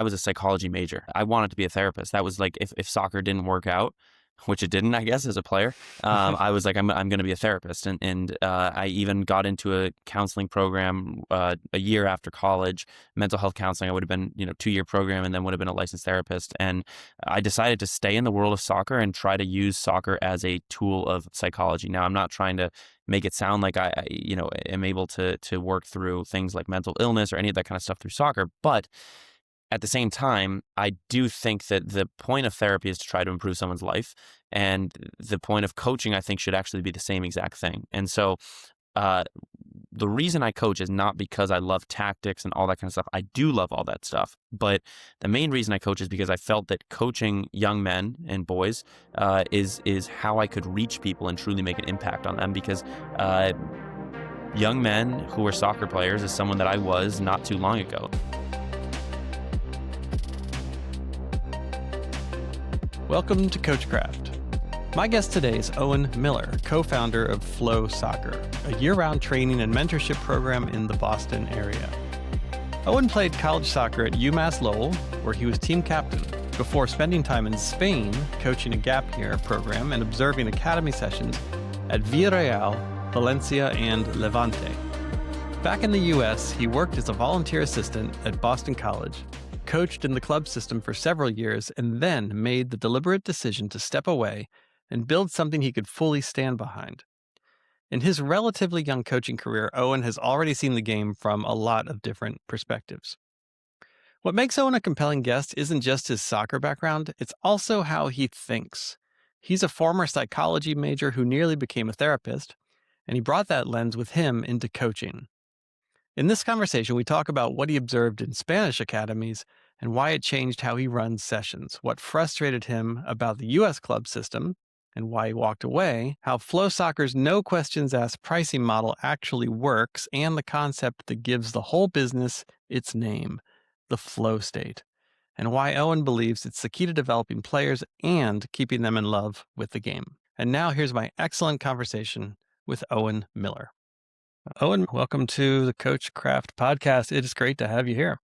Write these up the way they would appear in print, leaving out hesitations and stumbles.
I was a psychology major. I wanted to be a therapist. That was like, if soccer didn't work out, which it didn't, I guess, as a player, I was like, I'm going to be a therapist. And I even got into a counseling program a year after college, mental health counseling. I would have been, 2-year program and then would have been a licensed therapist. And I decided to stay in the world of soccer and try to use soccer as a tool of psychology. Now, I'm not trying to make it sound like I am able to work through things like mental illness or any of that kind of stuff through soccer, but at the same time, I do think that the point of therapy is to try to improve someone's life. And the point of coaching, I think, should actually be the same exact thing. And so the reason I coach is not because I love tactics and all that kind of stuff. I do love all that stuff. But the main reason I coach is because I felt that coaching young men and boys is how I could reach people and truly make an impact on them. Because young men who are soccer players is someone that I was not too long ago. Welcome to Coachcraft. My guest today is Owen Miller, co-founder of Flow Soccer, a year-round training and mentorship program in the Boston area. Owen played college soccer at UMass Lowell, where he was team captain, before spending time in Spain coaching a gap year program and observing academy sessions at Villarreal, Valencia, and Levante. Back in the U.S., he worked as a volunteer assistant at Boston College, coached in the club system for several years, and then made the deliberate decision to step away and build something he could fully stand behind. In his relatively young coaching career, Owen has already seen the game from a lot of different perspectives. What makes Owen a compelling guest isn't just his soccer background, it's also how he thinks. He's a former psychology major who nearly became a therapist, and he brought that lens with him into coaching. In this conversation, we talk about what he observed in Spanish academies and why it changed how he runs sessions, what frustrated him about the U.S. club system and why he walked away, how Flow Soccer's no questions asked pricing model actually works, and the concept that gives the whole business its name, the flow state, and why Owen believes it's the key to developing players and keeping them in love with the game. And now here's my excellent conversation with Owen Miller. Owen, welcome to the Coachcraft podcast. It is great to have you here.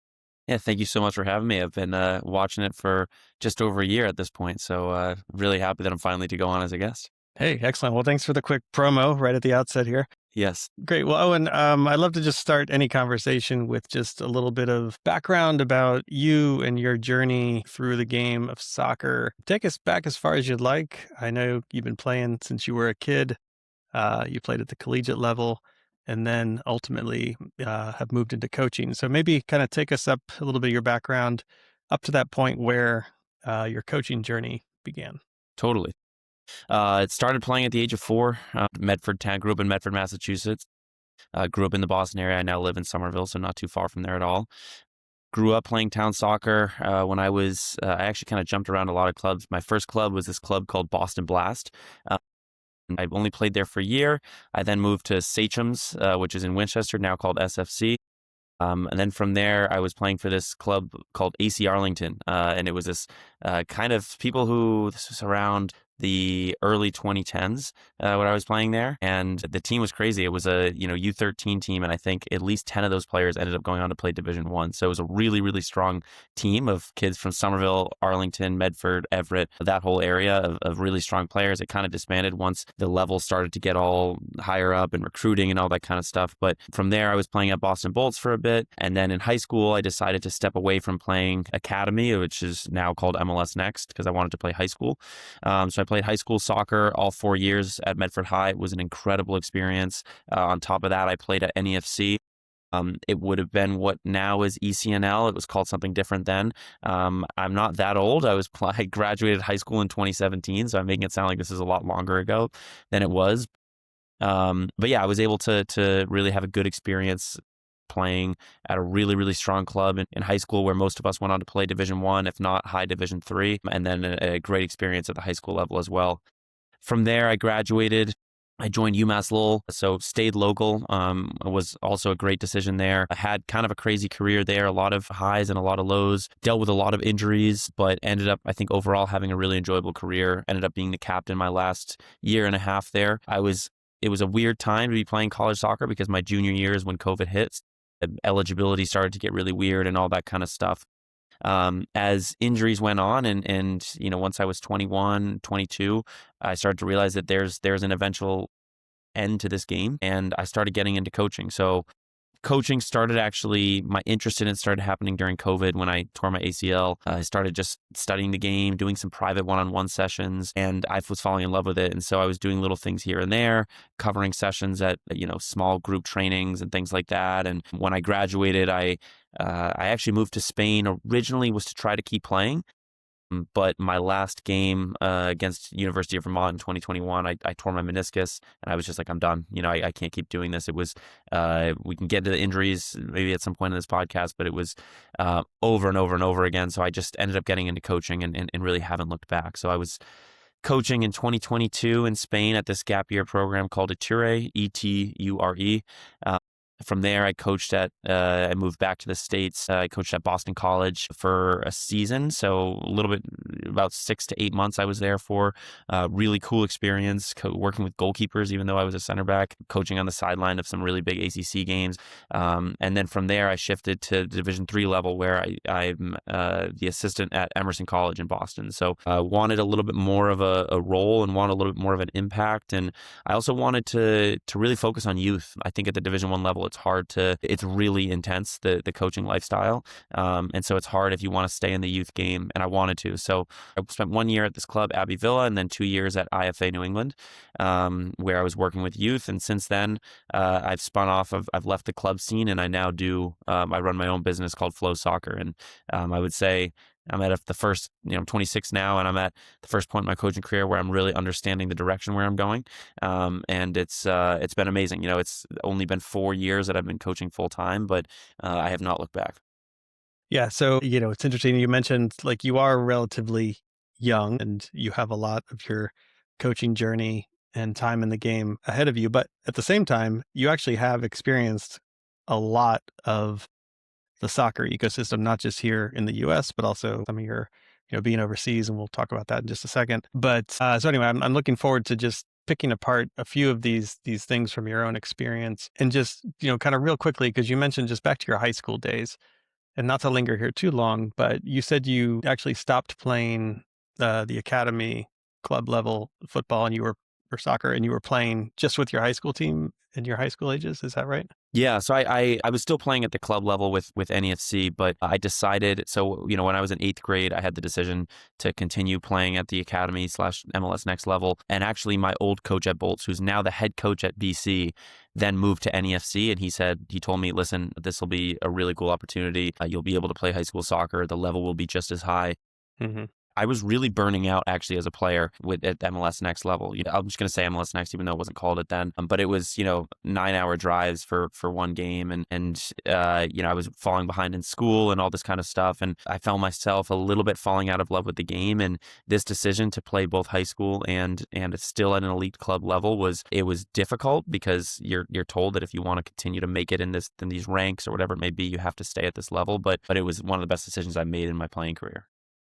Yeah, thank you so much for having me. I've been watching it for just over a year at this point, so really happy that I'm finally to go on as a guest. Hey, excellent. Well, thanks for the quick promo right at the outset here. Yes. Great. Well, Owen, I'd love to just start any conversation with just a little bit of background about you and your journey through the game of soccer. Take us back as far as you'd like. I know you've been playing since you were a kid. You played at the collegiate level, and then ultimately have moved into coaching. So maybe kind of take us up a little bit of your background up to that point where your coaching journey began. Totally. It started playing at the age of 4. Medford town, grew up in Medford, Massachusetts. Grew up in the Boston area. I now live in Somerville, so not too far from there at all. Grew up playing town soccer when I actually kind of jumped around a lot of clubs. My first club was this club called Boston Blast. I only played there for a year. I then moved to Sachem's, which is in Winchester, now called SFC. And then from there, I was playing for this club called AC Arlington. And it was this kind of people who, this was around the early 2010s when I was playing there. And the team was crazy. It was a U13 team. And I think at least 10 of those players ended up going on to play Division I. So it was a really, really strong team of kids from Somerville, Arlington, Medford, Everett, that whole area of really strong players. It kind of disbanded once the level started to get all higher up and recruiting and all that kind of stuff. But from there, I was playing at Boston Bolts for a bit. And then in high school, I decided to step away from playing academy, which is now called MLS Next, because I wanted to play high school. So I played high school soccer all 4 years at Medford High. It was an incredible experience. On top of that, I played at NEFC. It would have been what now is ECNL. It was called something different then. I'm not that old. I graduated high school in 2017, so I'm making it sound like this is a lot longer ago than it was. But yeah, I was able to really have a good experience playing at a really, really strong club in high school, where most of us went on to play Division I, if not high Division III, and then a great experience at the high school level as well. From there, I graduated. I joined UMass Lowell, so stayed local. It was also a great decision there. I had kind of a crazy career there, a lot of highs and a lot of lows, dealt with a lot of injuries, but ended up, I think, overall having a really enjoyable career. Ended up being the captain my last year and a half there. It was a weird time to be playing college soccer because my junior year is when COVID hit. Eligibility started to get really weird and all that kind of stuff. As injuries went on and once I was 21, 22, I started to realize that there's an eventual end to this game, and I started getting into coaching. So coaching started actually, my interest in it started happening during COVID when I tore my ACL. I started just studying the game, doing some private one-on-one sessions, and I was falling in love with it. And so I was doing little things here and there, covering sessions at, small group trainings and things like that. And when I graduated, I actually moved to Spain. Originally was to try to keep playing. But my last game against University of Vermont in 2021, I tore my meniscus, and I was just like, I'm done. I can't keep doing this. It was, we can get to the injuries maybe at some point in this podcast, but it was over and over and over again. So I just ended up getting into coaching and really haven't looked back. So I was coaching in 2022 in Spain at this gap year program called Eture, Eture. From there, I moved back to the States. I coached at Boston College for a season. So a little bit, about 6 to 8 months I was there for. Really cool experience working with goalkeepers, even though I was a center back, coaching on the sideline of some really big ACC games. And then from there, I shifted to Division III level where I'm the assistant at Emerson College in Boston. So wanted a little bit more of a role and wanted a little bit more of an impact. And I also wanted to really focus on youth. I think at the Division I level, it's really intense, the coaching lifestyle. And so it's hard if you want to stay in the youth game, and I wanted to. So I spent 1 year at this club, Abbey Villa, and then 2 years at IFA New England, where I was working with youth. And since then, I've spun off I've left the club scene, and I now I run my own business called Flow Soccer. And I would say I'm at the first, I'm 26 now, and I'm at the first point in my coaching career where I'm really understanding the direction where I'm going. And it's been amazing. It's only been 4 years that I've been coaching full time, but I have not looked back. Yeah. So, it's interesting. You mentioned like you are relatively young and you have a lot of your coaching journey and time in the game ahead of you. But at the same time, you actually have experienced a lot of the soccer ecosystem, not just here in the US, but also some of your, being overseas. And we'll talk about that in just a second. But so anyway, I'm looking forward to just picking apart a few of these things from your own experience and just, kind of real quickly, because you mentioned just back to your high school days and not to linger here too long, but you said you actually stopped playing the academy club level football or soccer, and you were playing just with your high school team in your high school ages. Is that right? Yeah, so I was still playing at the club level with NEFC, but I decided, so, when I was in 8th grade, I had the decision to continue playing at the academy / MLS Next Level. And actually my old coach at Bolts, who's now the head coach at BC, then moved to NEFC. And he told me, listen, this will be a really cool opportunity. You'll be able to play high school soccer. The level will be just as high. Mm-hmm. I was really burning out actually as a player at MLS Next Level. I'm just going to say MLS Next, even though it wasn't called it then. But it was, 9-hour drives for one game. And I was falling behind in school and all this kind of stuff. And I found myself a little bit falling out of love with the game. And this decision to play both high school and still at an elite club level was difficult, because you're told that if you want to continue to make it in these ranks or whatever it may be, you have to stay at this level. But it was one of the best decisions I made in my playing career.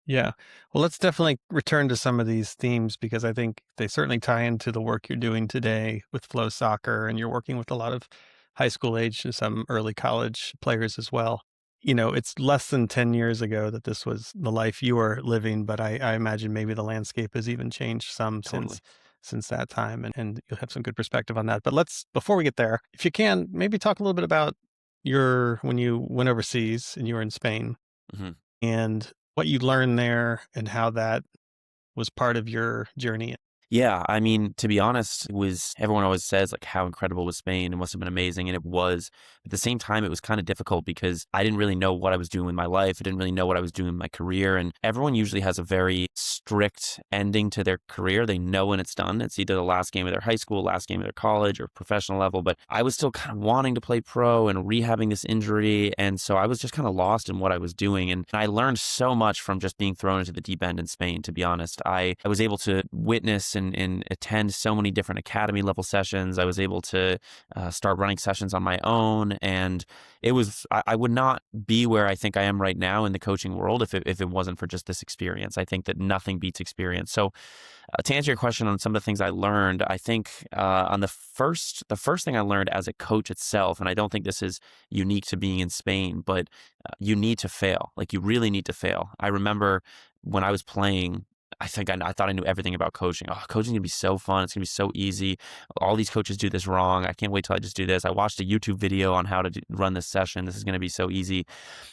Yeah. Well, let's definitely return to some of these themes, because I think they certainly tie into the work you're doing today with Flow Soccer, and you're working with a lot of high school age and some early college players as well. It's less than 10 years ago that this was the life you were living, but I imagine maybe the landscape has even changed some Totally. since that time, and you'll have some good perspective on that. But before we get there, if you can, maybe talk a little bit about when you went overseas and you were in Spain. Mm-hmm. And what you learned there and how that was part of your journey. Yeah, I mean, to be honest, everyone always says like how incredible was Spain. It must have been amazing, and it was. At the same time, it was kind of difficult because I didn't really know what I was doing with my life. I didn't really know what I was doing in my career, and everyone usually has a very strict ending to their career. They know when it's done. It's either the last game of their high school, last game of their college, or professional level. But I was still kind of wanting to play pro and rehabbing this injury, and so I was just kind of lost in what I was doing. And I learned so much from just being thrown into the deep end in Spain. To be honest, I was able to witness and attend so many different academy level sessions. I was able to start running sessions on my own, and I would not be where I think I am right now in the coaching world if it wasn't for just this experience. I think that nothing beats experience. So to answer your question on some of the things I learned, I think on the first thing I learned as a coach itself, and I don't think this is unique to being in Spain, but you need to fail. Like, you really need to fail. I remember when I was playing, I thought I knew everything about coaching. Oh, coaching is gonna be so fun. It's gonna be so easy. All these coaches do this wrong. I can't wait till I just do this. I watched a YouTube video on how to run this session. This is gonna be so easy.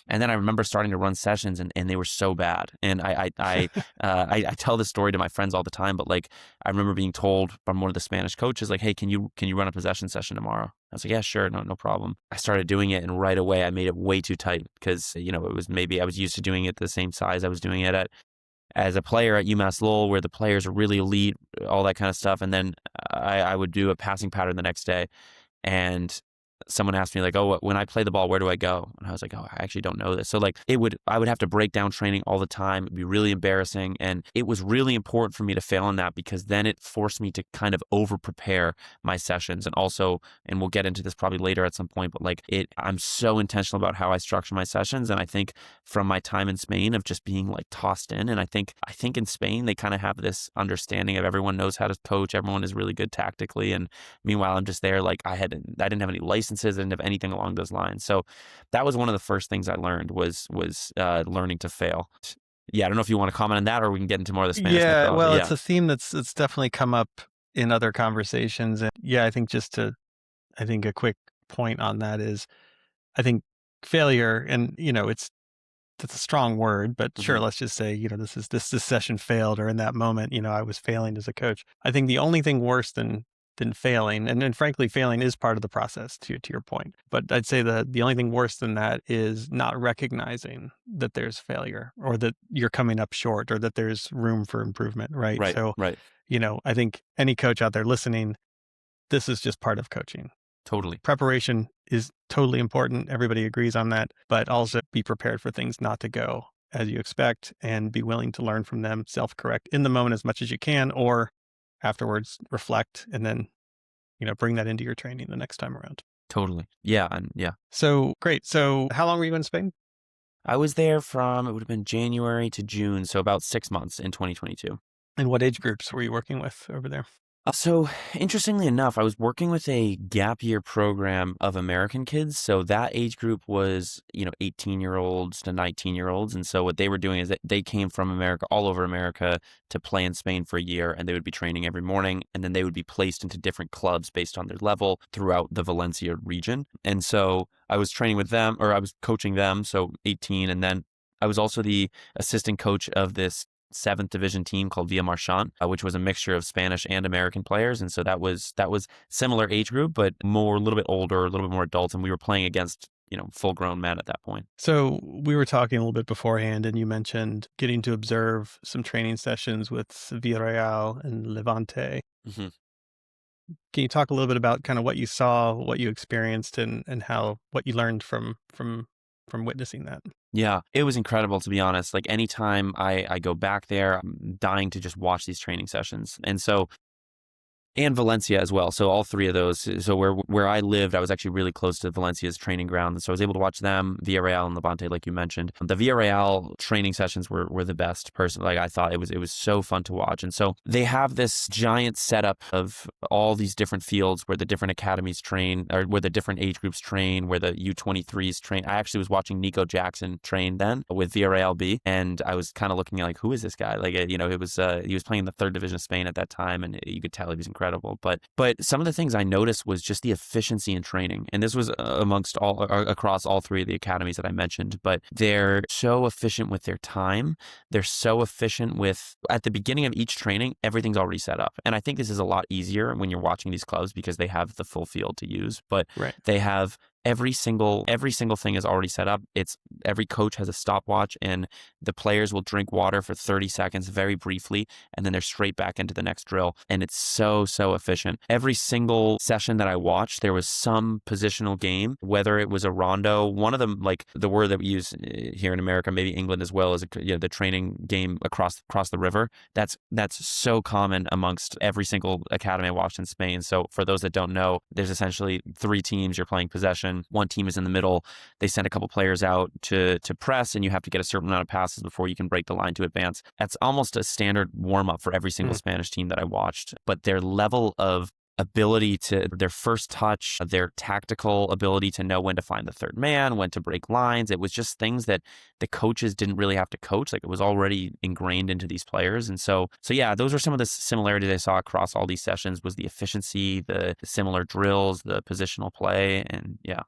And then I remember starting to run sessions, and they were so bad. And I tell this story to my friends all the time. But like, I remember being told from one of the Spanish coaches, like, "Hey, can you run a possession session tomorrow?" I was like, "Yeah, sure, no problem." I started doing it, and right away I made it way too tight because it was maybe I was used to doing it the same size I was doing it at as a player at UMass Lowell, where the players are really elite, all that kind of stuff. And then I would do a passing pattern the next day, and someone asked me like, "Oh, when I play the ball, where do I go?" And I was like, "Oh, I actually don't know this." So like, I would have to break down training all the time. It'd be really embarrassing. And it was really important for me to fail on that, because then it forced me to kind of over prepare my sessions. And also, and we'll get into this probably later at some point, but like I'm so intentional about how I structure my sessions. And I think from my time in Spain of just being like tossed in, and I think in Spain, they kind of have this understanding of everyone knows how to coach. Everyone is really good tactically. And meanwhile, I'm just there. Like, I didn't have any licenses. I didn't have anything along those lines. So that was one of the first things I learned was learning to fail. Yeah, I don't know if you want to comment on that, or we can get into more of the Spanish Yeah, methodology. well, Yeah. it's a theme it's definitely come up in other conversations. And yeah, I think I think a quick point on that is, I think failure, and that's a strong word, but sure, let's just say, this session failed, or in that moment, I was failing as a coach. I think the only thing worse than failing, and frankly, failing is part of the process, to your point. But I'd say the only thing worse than that is not recognizing that there's failure, or that you're coming up short, or that there's room for improvement, right? Right. So, Right. I think any coach out there listening, this is just part of coaching. Totally. Preparation is totally important. Everybody agrees on that, but also be prepared for things not to go as you expect, and be willing to learn from them, self-correct in the moment as much as you can, or afterwards reflect, and then, bring that into your training the next time around. Totally. Yeah. And yeah. So great. So how long were you in Spain? I was there from, it would have been January to June. So about 6 months in 2022. And what age groups were you working with over there? So interestingly enough, I was working with a gap year program of American kids. So that age group was, 18-year-olds to 19-year-olds. And so what they were doing is that they came from America, all over America, to play in Spain for a year, and they would be training every morning, and then they would be placed into different clubs based on their level throughout the Valencia region. And so I was training with them, or I was coaching them, so 18, and then I was also the assistant coach of this 7th division team called Villarreal, which was a mixture of Spanish and American players. And so that was similar age group, but a little bit older, a little bit more adult. And we were playing against, full grown men at that point. So we were talking a little bit beforehand, and you mentioned getting to observe some training sessions with Villarreal and Levante. Mm-hmm. Can you talk a little bit about kind of what you saw, what you experienced, and what you learned from witnessing that? Yeah, it was incredible, to be honest. Like, anytime I go back there, I'm dying to just watch these training sessions. And Valencia as well. So all three of those. So where I lived, I was actually really close to Valencia's training ground. And so I was able to watch them, Villarreal and Levante, like you mentioned. The Villarreal training sessions were the best. Personally, like, I thought it was so fun to watch. And so they have this giant setup of all these different fields where the different academies train, or where the different age groups train, where the U23s train. I actually was watching Nico Jackson train then with Villarreal B, and I was kind of looking at, like, who is this guy? Like, it was he was playing in the 3rd division of Spain at that time, and you could tell he was incredible. But some of the things I noticed was just the efficiency in training. And this was across all three of the academies that I mentioned, but they're so efficient with their time. They're so efficient with, at the beginning of each training, everything's already set up. And I think this is a lot easier when you're watching these clubs, because they have the full field to use, but Right. they have every single thing is already set up. It's every coach has a stopwatch, and the players will drink water for 30 seconds very briefly, and then they're straight back into the next drill. And it's so efficient. Every single session that I watched, there was some positional game, whether it was a rondo. One of them, like the word that we use here in America, maybe England as well, is the training game across the river. That's so common amongst every single academy I watched in Spain. So for those that don't know, there's essentially 3 teams. You're playing possession. One team is in the middle. They send a couple players out to press, and you have to get a certain amount of passes before you can break the line to advance. That's almost a standard warm-up for every single Spanish team that I watched. But their level of ability to their first touch, their tactical ability to know when to find the third man, when to break lines. It was just things that the coaches didn't really have to coach. Like, it was already ingrained into these players. And so yeah, those are some of the similarities I saw across all these sessions, was the efficiency, the similar drills, the positional play, and yeah.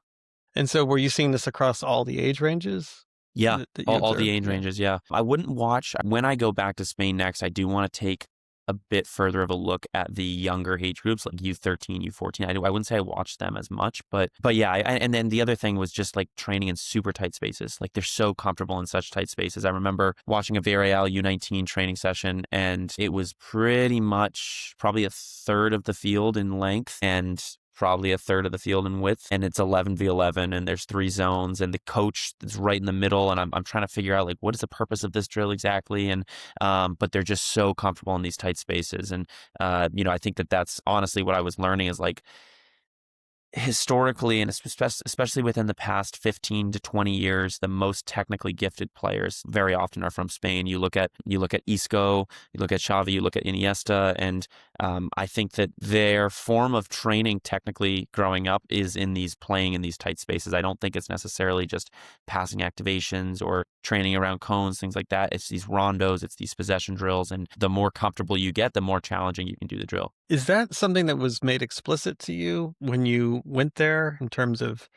And so were you seeing this across all the age ranges? Yeah, That you all the observed? age ranges, yeah. I wouldn't watch, when I go back to Spain next, I do want to take a bit further of a look at the younger age groups, like U13, U14. I wouldn't say I watched them as much, but yeah. And then the other thing was just like training in super tight spaces. Like, they're so comfortable in such tight spaces. I remember watching a Villarreal U19 training session, and it was pretty much probably a third of the field in length and probably a third of the field in width, and it's 11v11, and there's 3 zones, and the coach is right in the middle, and I'm trying to figure out, like, what is the purpose of this drill exactly? And but they're just so comfortable in these tight spaces. And I think that's honestly what I was learning, is like, historically, and especially within the past 15 to 20 years, the most technically gifted players very often are from Spain. You look at Isco, you look at Xavi, you look at Iniesta, and I think that their form of training technically growing up is playing in these tight spaces. I don't think it's necessarily just passing activations or training around cones, things like that. It's these rondos, it's these possession drills, and the more comfortable you get, the more challenging you can do the drill. Is that something that was made explicit to you when you went there, in terms of,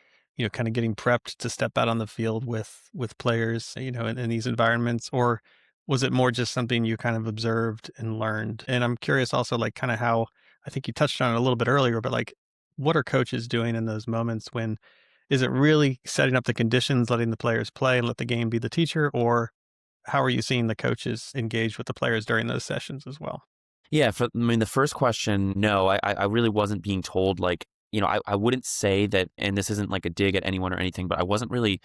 kind of getting prepped to step out on the field with players, in these environments? Or was it more just something you kind of observed and learned? And I'm curious also, like, kind of how, I think you touched on it a little bit earlier, but like, what are coaches doing in those moments? When is it really setting up the conditions, letting the players play and let the game be the teacher? Or how are you seeing the coaches engage with the players during those sessions as well? Yeah, the first question, no, I really wasn't being told, like, I wouldn't say that, and this isn't like a dig at anyone or anything, but I wasn't really,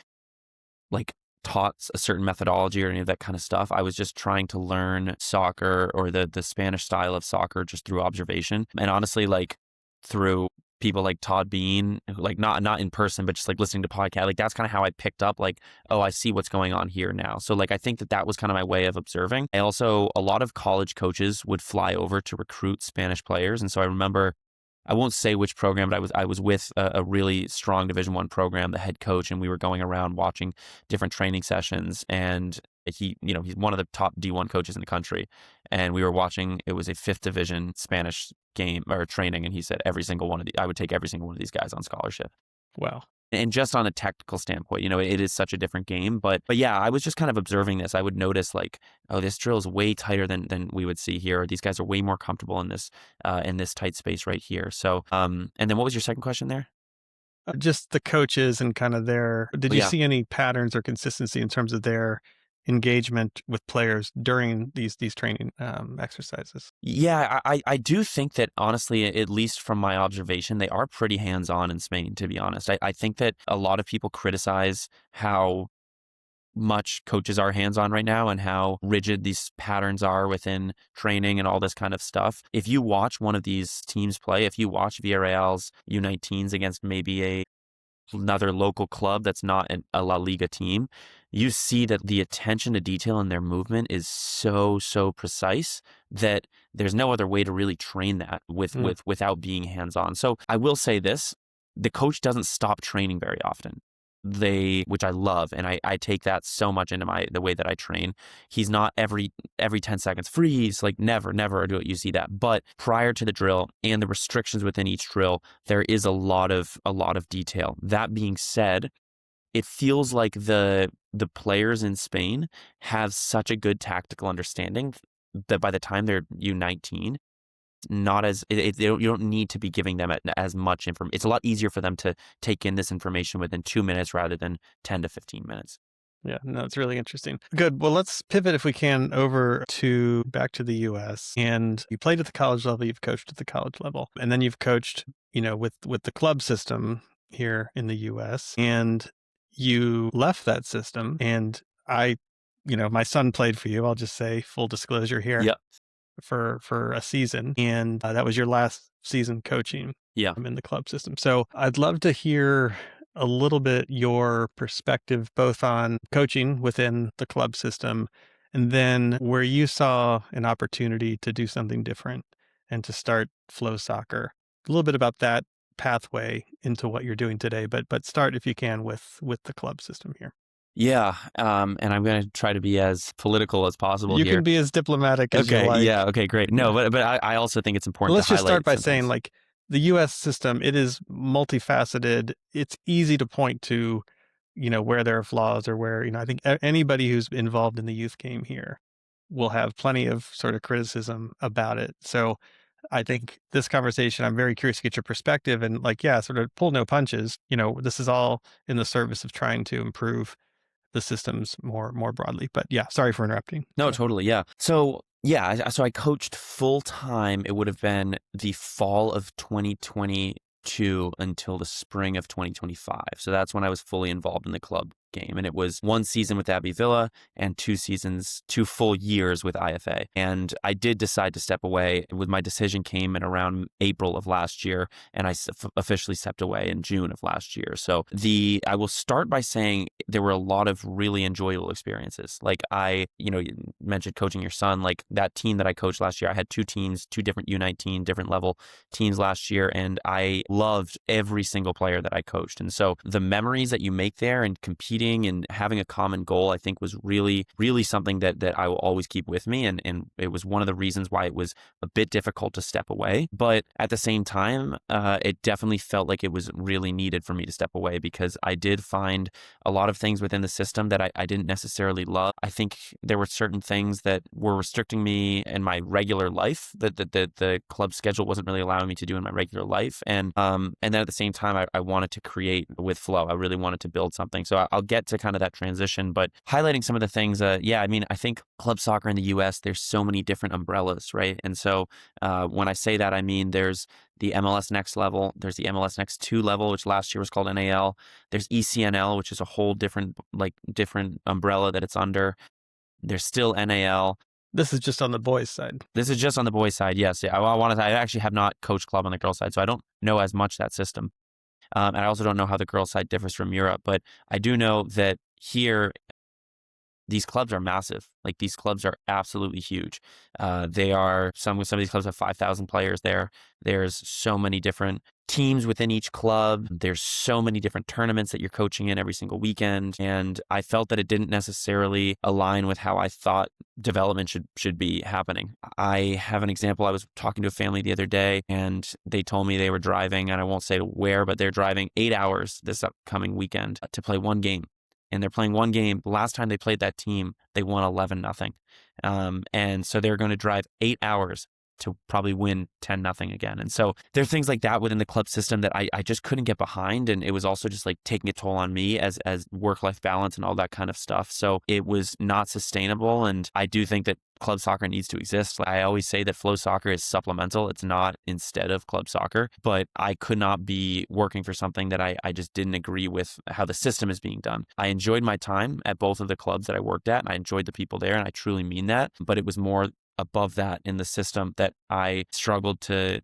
like, taught a certain methodology or any of that kind of stuff. I was just trying to learn soccer, or the Spanish style of soccer, just through observation. And honestly, like, through people like Todd Bean, like, not in person, but just like listening to podcasts, like, that's kind of how I picked up, like, oh, I see what's going on here now. So like, I think that was kind of my way of observing. A lot of college coaches would fly over to recruit Spanish players. And so I remember, I won't say which program, but I was with a really strong Division I program, the head coach, and we were going around watching different training sessions. And he's one of the top D1 coaches in the country. And we were watching, it was a 5th division Spanish game or training. And he said I would take every single one of these guys on scholarship. Wow. And just on a technical standpoint, it is such a different game. But yeah, I was just kind of observing this. I would notice, like, oh, this drill is way tighter than we would see here. These guys are way more comfortable in this tight space right here. So, and then what was your second question there? Just the coaches and kind of did Oh, you yeah. see any patterns or consistency in terms of their engagement with players during these training exercises? Yeah, I do think that, honestly, at least from my observation, they are pretty hands-on in Spain, to be honest. I think that a lot of people criticize how much coaches are hands-on right now and how rigid these patterns are within training and all this kind of stuff. If you watch one of these teams play, if you watch Villarreal's U19s against maybe another local club that's not a La Liga team, you see that the attention to detail in their movement is so precise that there's no other way to really train that without being hands-on. So I will say this, the coach doesn't stop training very often. Which I love, and I take that so much into the way that I train. He's not every 10 seconds freeze, like, never do you see that. But prior to the drill and the restrictions within each drill, there is a lot of detail. That being said, it feels like the players in Spain have such a good tactical understanding that by the time they're U19, not as you don't need to be giving them as much information. It's a lot easier for them to take in this information within 2 minutes rather than 10 to 15 minutes. Yeah, no, it's really interesting. Good. Well, let's pivot, if we can, over to back to the US. And you played at the college level, you've coached at the college level, and then you've coached, with the club system here in the US. And you left that system. And my son played for you. I'll just say full disclosure here. Yeah. For a season, and that was your last season coaching Yeah. in the club system. So I'd love to hear a little bit your perspective, both on coaching within the club system and then where you saw an opportunity to do something different and to start Flow Soccer. A little bit about that pathway into what you're doing today, but start, if you can, with the club system here. Yeah, and I'm going to try to be as political as possible You here. can be as diplomatic as you Okay, like. yeah, okay, great. No, Yeah. but I also think it's important Let's to just highlight start by some saying, things. like, the US system, it is multifaceted. It's easy to point to, where there are flaws, or where, I think anybody who's involved in the youth game here will have plenty of sort of criticism about it. So I think this conversation, I'm very curious to get your perspective and, like, yeah, sort of pull no punches. This is all in the service of trying to improve the systems more broadly. But yeah, sorry for interrupting. No, Go. totally, yeah. So, yeah, so I coached full time. It would have been the fall of 2022 until the spring of 2025. So that's when I was fully involved in the club game. And it was 1 season with Abbey Villa and 2 full years with IFA. And I did decide to step away. My decision came in around April of last year, and I officially stepped away in June of last year. So I will start by saying there were a lot of really enjoyable experiences. Like you mentioned coaching your son, like that team that I coached last year, I had 2 teams, 2 different U19, different level teams last year, and I loved every single player that I coached. And so the memories that you make there and competing and having a common goal, I think was really, really something that I will always keep with me. And it was one of the reasons why it was a bit difficult to step away. But at the same time, it definitely felt like it was really needed for me to step away, because I did find a lot of things within the system that I didn't necessarily love. I think there were certain things that were restricting me in my regular life that the club schedule wasn't really allowing me to do in my regular life. And then at the same time, I wanted to create with Flow. I really wanted to build something. So I'll get to kind of that transition, but highlighting some of the things, I think club soccer in the US, there's so many different umbrellas, right? And so when I say that, I mean there's the MLS Next level, there's the MLS Next 2 level, which last year was called NAL. There's ECNL, which is a whole different umbrella that it's under. There's still NAL. This is just on the boys' side. This is just on the boys' side, yes. Yeah, I actually have not coached club on the girls' side, so I don't know as much that system. And I also don't know how the girls' side differs from Europe, but I do know that here, these clubs are massive. Like, these clubs are absolutely huge. Some of these clubs have 5,000 players there. There's so many different teams within each club. There's so many different tournaments that you're coaching in every single weekend. And I felt that it didn't necessarily align with how I thought development should be happening. I have an example. I was talking to a family the other day, and they told me they were driving, and I won't say where, but they're driving 8 hours this upcoming weekend to play one game. And they're playing one game. The last time they played that team, they won 11-0. And so they're going to drive 8 hours to probably win 10-0 again. And so there are things like that within the club system that I just couldn't get behind. And it was also just like taking a toll on me as work-life balance and all that kind of stuff. So it was not sustainable. And I do think that club soccer needs to exist. I always say that Flow Soccer is supplemental. It's not instead of club soccer, but I could not be working for something that I just didn't agree with how the system is being done. I enjoyed my time at both of the clubs that I worked at, and I enjoyed the people there, and I truly mean that, but it was more above that in the system that I struggled to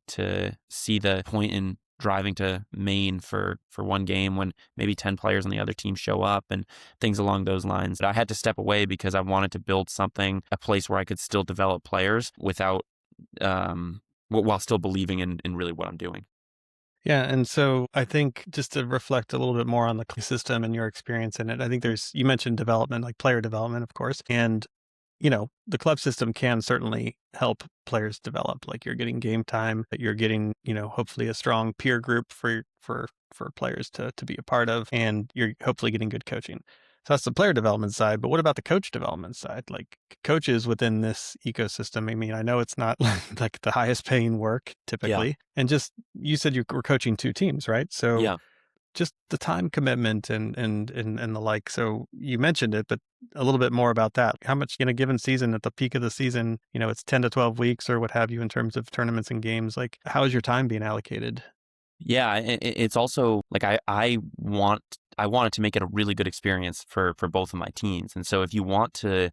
see the point in driving to Maine for one game when maybe 10 players on the other team show up and things along those lines. But I had to step away because I wanted to build something, a place where I could still develop players without, while still believing in really what I'm doing. Yeah. And so I think, just to reflect a little bit more on the system and your experience in it, I think you mentioned development, like player development, of course. And the club system can certainly help players develop. Like, you're getting game time, that you're getting, hopefully a strong peer group for players to be a part of, and you're hopefully getting good coaching. So that's the player development side, but what about the coach development side? Like coaches within this ecosystem. I mean, I know it's not like the highest paying work Yeah. typically. And just, you said you were coaching 2 teams, right? So Yeah. just the time commitment and the like. So you mentioned it, but a little bit more about that. How much in a given season, at the peak of the season, it's 10 to 12 weeks or what have you in terms of tournaments and games. Like, how is your time being allocated? Yeah, it's also like I wanted to make it a really good experience for both of my teams. And so if you want to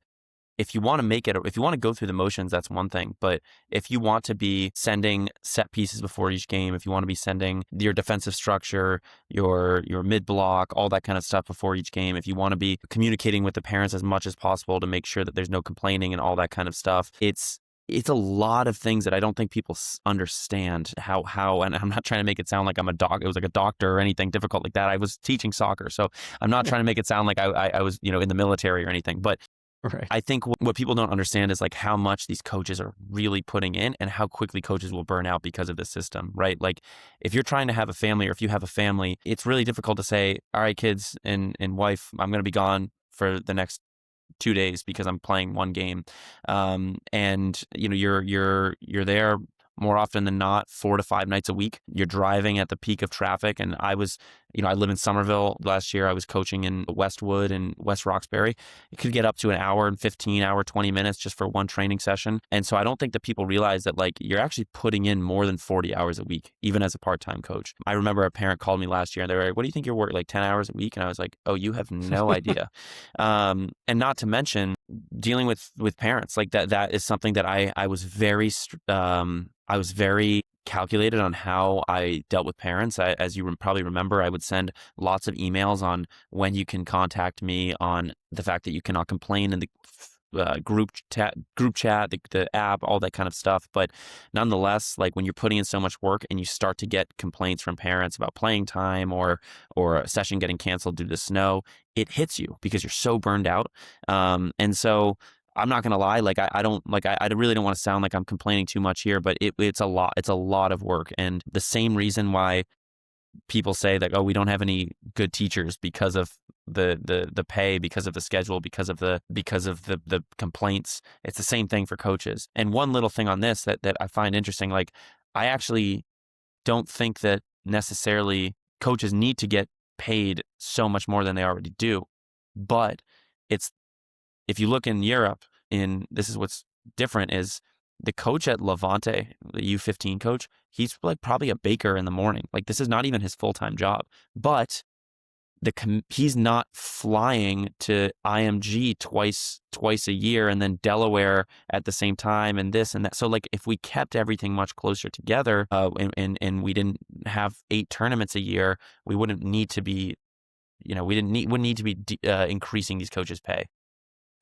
make it, if you want to go through the motions, that's one thing. But if you want to be sending set pieces before each game, if you want to be sending your defensive structure, your mid block, all that kind of stuff before each game, if you want to be communicating with the parents as much as possible to make sure that there's no complaining and all that kind of stuff, it's a lot of things that I don't think people understand how, and I'm not trying to make it sound like I'm it was like a doctor or anything difficult like that. I was teaching soccer, so I'm not trying to make it sound like I was, in the military or anything. But Right. I think what people don't understand is like how much these coaches are really putting in and how quickly coaches will burn out because of the system, right? Like if you're trying to have a family or if you have a family, it's really difficult to say, all right, kids and wife, I'm going to be gone for the next 2 days because I'm playing one game. And you're there more often than not 4 to 5 nights a week. You're driving at the peak of traffic. And I live in Somerville. Last year I was coaching in Westwood and West Roxbury. It could get up to an hour and 15, hour, 20 minutes just for one training session. And so I don't think that people realize that like you're actually putting in more than 40 hours a week, even as a part-time coach. I remember a parent called me last year and they were like, what do you think you're working like 10 hours a week? And I was like, oh, you have no idea. And not to mention dealing with parents like that is something that I was very calculated on how I dealt with parents. As you probably remember, I would send lots of emails on when you can contact me, on the fact that you cannot complain in the group chat, the app, all that kind of stuff. But nonetheless, like when you're putting in so much work and you start to get complaints from parents about playing time or a session getting canceled due to snow, it hits you because you're so burned out. And so I'm not going to lie. Like I really don't want to sound like I'm complaining too much here, but it's a lot. It's a lot of work. And the same reason why people say that, oh, we don't have any good teachers because of the pay, because of the schedule, because of the complaints. It's the same thing for coaches. And one little thing on this that I find interesting, like I actually don't think that necessarily coaches need to get paid so much more than they already do. But if you look in Europe, this is what's different is the coach at Levante, the U15 coach, he's like probably a baker in the morning. Like this is not even his full-time job, but he's not flying to IMG twice a year and then Delaware at the same time and this and that. So like if we kept everything much closer together and we didn't have 8 tournaments a year, we wouldn't need to be, wouldn't need to be increasing these coaches' pay.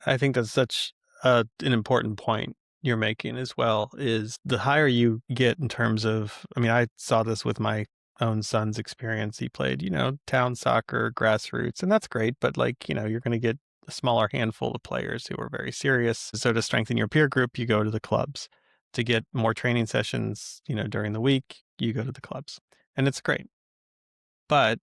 I think that's such an important point you're making as well, is the higher you get in terms of, I mean, I saw this with my own son's experience. He played, town soccer, grassroots, and that's great. But like, you're going to get a smaller handful of players who are very serious. So to strengthen your peer group, you go to the clubs. To get more training sessions, during the week, you go to the clubs. And it's great. But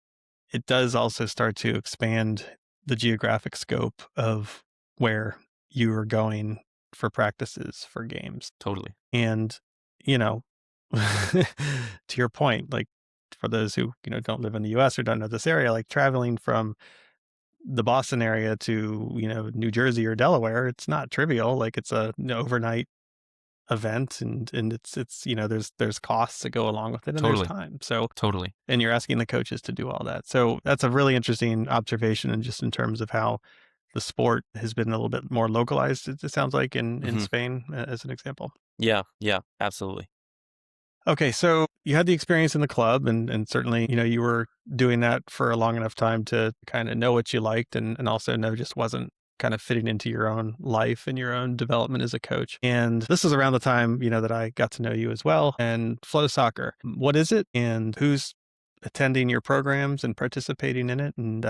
it does also start to expand the geographic scope of where you are going for practices, for games. Totally. And, to your point, like for those who, don't live in the US or don't know this area, like traveling from the Boston area to, New Jersey or Delaware, it's not trivial. Like it's an overnight event and it's there's costs that go along with it and Totally. there's time. So Totally. and you're asking the coaches to do all that. So that's a really interesting observation, and just in terms of how the sport has been a little bit more localized, it sounds like in Spain, as an example. Yeah, absolutely. Okay, so you had the experience in the club, and certainly, you were doing that for a long enough time to kind of know what you liked and also know just wasn't kind of fitting into your own life and your own development as a coach. And this is around the time, that I got to know you as well. And Flow Soccer, what is it and who's attending your programs and participating in it? And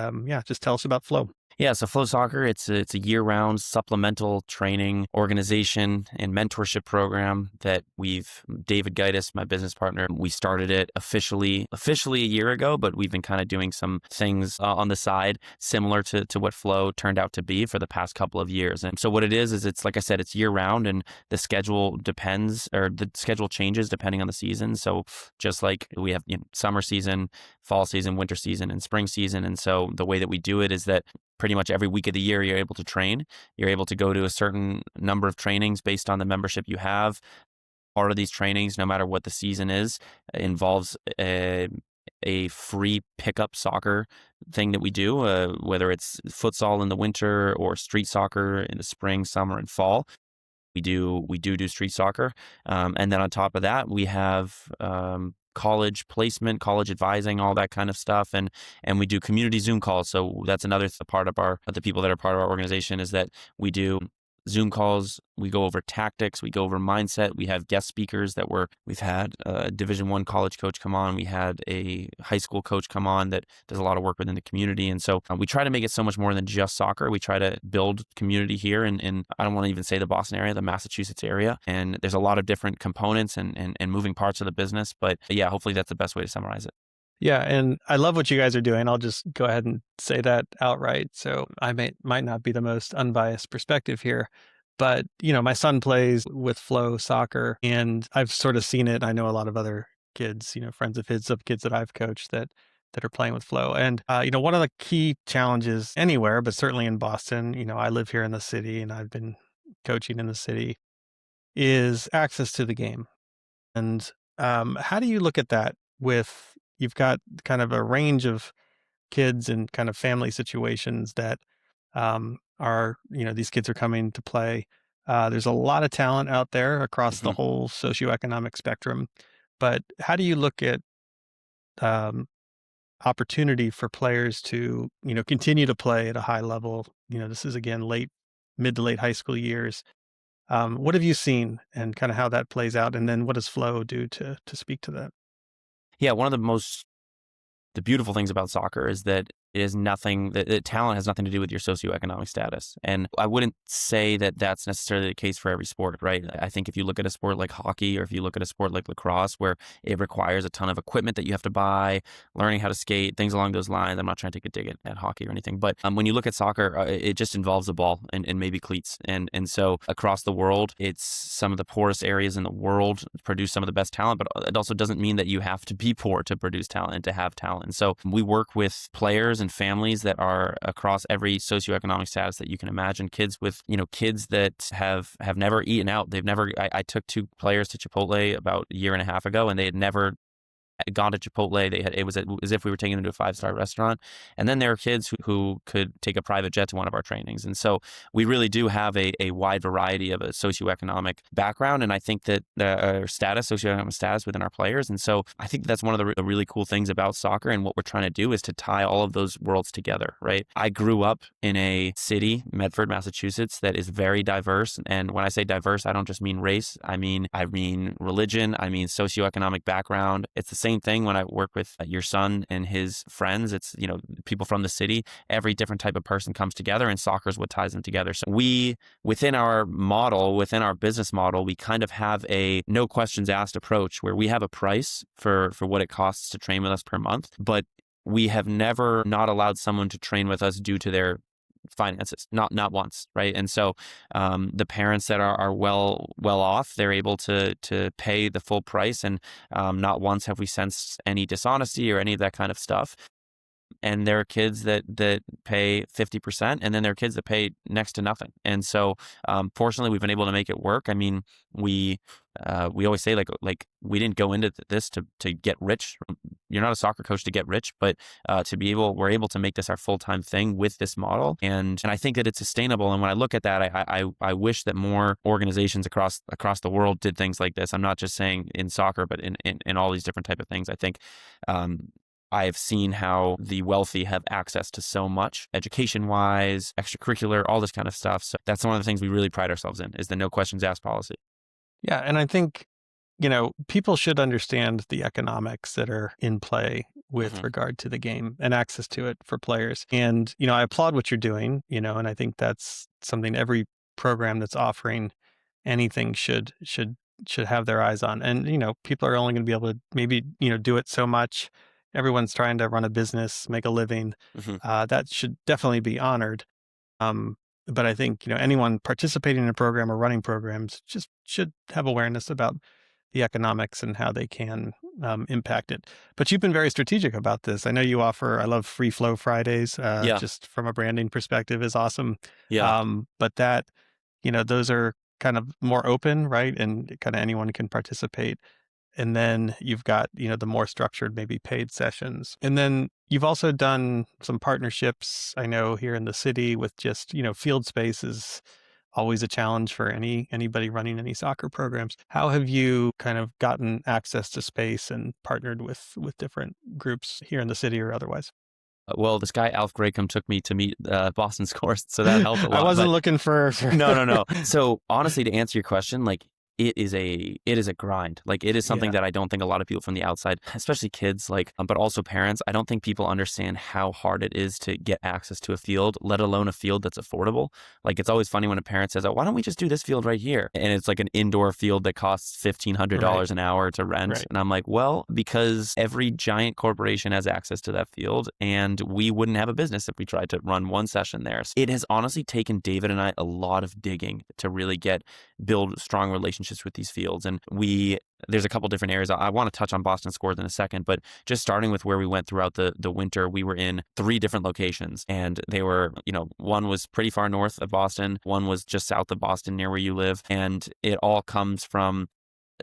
just tell us about Flow. Yeah, so Flow Soccer, it's a year-round supplemental training organization and mentorship program that David Gydus, my business partner, we started it officially a year ago, but we've been kind of doing some things on the side similar to what Flow turned out to be for the past couple of years. And so what it is it's like I said, it's year-round, and the schedule changes depending on the season. So just like we have summer season, fall season, winter season, and spring season. And so the way that we do it is that pretty much every week of the year, you're able to train. You're able to go to a certain number of trainings based on the membership you have. Part of these trainings, no matter what the season is, involves a free pickup soccer thing that we do, whether it's futsal in the winter or street soccer in the spring, summer, and fall. We do street soccer, and then on top of that, we have college placement, college advising, all that kind of stuff, and we do community Zoom calls. So that's another part of the people that are part of our organization is that we do Zoom calls. We go over tactics. We go over mindset. We have guest speakers we've had a Division I college coach come on. We had a high school coach come on that does a lot of work within the community. And so we try to make it so much more than just soccer. We try to build community here in I don't want to even say the Boston area, the Massachusetts area. And there's a lot of different components and moving parts of the business. But yeah, hopefully that's the best way to summarize it. Yeah, and I love what you guys are doing. I'll just go ahead and say that outright. So I might not be the most unbiased perspective here, but my son plays with Flow Soccer, and I've sort of seen it. I know a lot of other kids, friends of his, of kids that I've coached that are playing with Flow. And one of the key challenges anywhere, but certainly in Boston, I live here in the city and I've been coaching in the city, is access to the game. And how do you look at that with you've got kind of a range of kids and kind of family situations that these kids are coming to play. There's a lot of talent out there across the Mhm. whole socioeconomic spectrum. But how do you look at um, opportunity for players to, continue to play at a high level? This is again mid to late high school years. What have you seen and kind of how that plays out? And then what does Flow do to speak to that? Yeah, one of the beautiful things about soccer is that it is nothing that talent has nothing to do with your socioeconomic status. And I wouldn't say that that's necessarily the case for every sport, right? I think if you look at a sport like hockey, or if you look at a sport like lacrosse, where it requires a ton of equipment that you have to buy, learning how to skate, things along those lines. I'm not trying to take a dig at hockey or anything, but when you look at soccer, it just involves a ball and maybe cleats. And so across the world, it's some of the poorest areas in the world produce some of the best talent, but it also doesn't mean that you have to be poor to produce talent and to have talent. And so we work with players and families that are across every socioeconomic status that you can imagine. Kids that have never eaten out. I took two players to Chipotle about a year and a half ago, and they had never gone to Chipotle. It was as if we were taking them to a 5-star restaurant. And then there are kids who could take a private jet to one of our trainings. And so we really do have a wide variety of a socioeconomic background. And I think that socioeconomic status within our players. And so I think that's one of the really cool things about soccer. And what we're trying to do is to tie all of those worlds together, right? I grew up in a city, Medford, Massachusetts, that is very diverse. And when I say diverse, I don't just mean race. I mean religion. I mean socioeconomic background. It's the same thing when I work with your son and his friends. It's, people from the city. Every different type of person comes together, and soccer is what ties them together. So within our business model, we kind of have a no questions asked approach where we have a price for what it costs to train with us per month, but we have never not allowed someone to train with us due to their finances, not once, right? And so the parents that are well off, they're able to pay the full price, and not once have we sensed any dishonesty or any of that kind of stuff. And there are kids that pay 50%, and then there are kids that pay next to nothing. And so fortunately, we've been able to make it work. I mean, we always say like we didn't go into this to get rich. You're not a soccer coach to get rich, but we're able to make this our full-time thing with this model. And I think that it's sustainable. And when I look at that, I wish that more organizations across the world did things like this. I'm not just saying in soccer, but in all these different type of things. I think I've seen how the wealthy have access to so much education-wise, extracurricular, all this kind of stuff. So that's one of the things we really pride ourselves in, is the no questions asked policy. Yeah, and I think people should understand the economics that are in play with regard to the game and access to it for players. And, I applaud what you're doing, and I think that's something every program that's offering anything should have their eyes on. And, people are only going to be able to maybe, do it so much. Everyone's trying to run a business, make a living. Hmm. That should definitely be honored. Um, but I think, anyone participating in a program or running programs just should have awareness about the economics and how they can impact it. But you've been very strategic about this. I know you offer, I love Free Flow Fridays, Yeah. just from a branding perspective is awesome. Yeah. But that, those are kind of more open, right? And kind of anyone can participate. And then you've got, the more structured, maybe paid sessions. And then you've also done some partnerships, I know, here in the city with just, field space is always a challenge for anybody running any soccer programs. How have you kind of gotten access to space and partnered with different groups here in the city or otherwise? Well, this guy Alf took me to meet Boston Scores, so that helped a I lot. wasn't But looking for no. So honestly, to answer your question, like it is a grind. Like it is something yeah, that I don't think a lot of people from the outside, especially kids, but also parents, I don't think people understand how hard it is to get access to a field, let alone a field that's affordable. Like it's always funny when a parent says, "Oh, why don't we just do this field right here?" And it's like an indoor field that costs right, $1,500 an hour to rent. right. And I'm like, well, because every giant corporation has access to that field, and we wouldn't have a business if we tried to run one session there. So it has honestly taken David and I a lot of digging to really build strong relationships with these fields. And there's a couple different areas. I want to touch on Boston Scores in a second, but just starting with where we went throughout the winter, we were in 3 different locations, and they were, one was pretty far north of Boston, one was just south of Boston near where you live. And it all comes from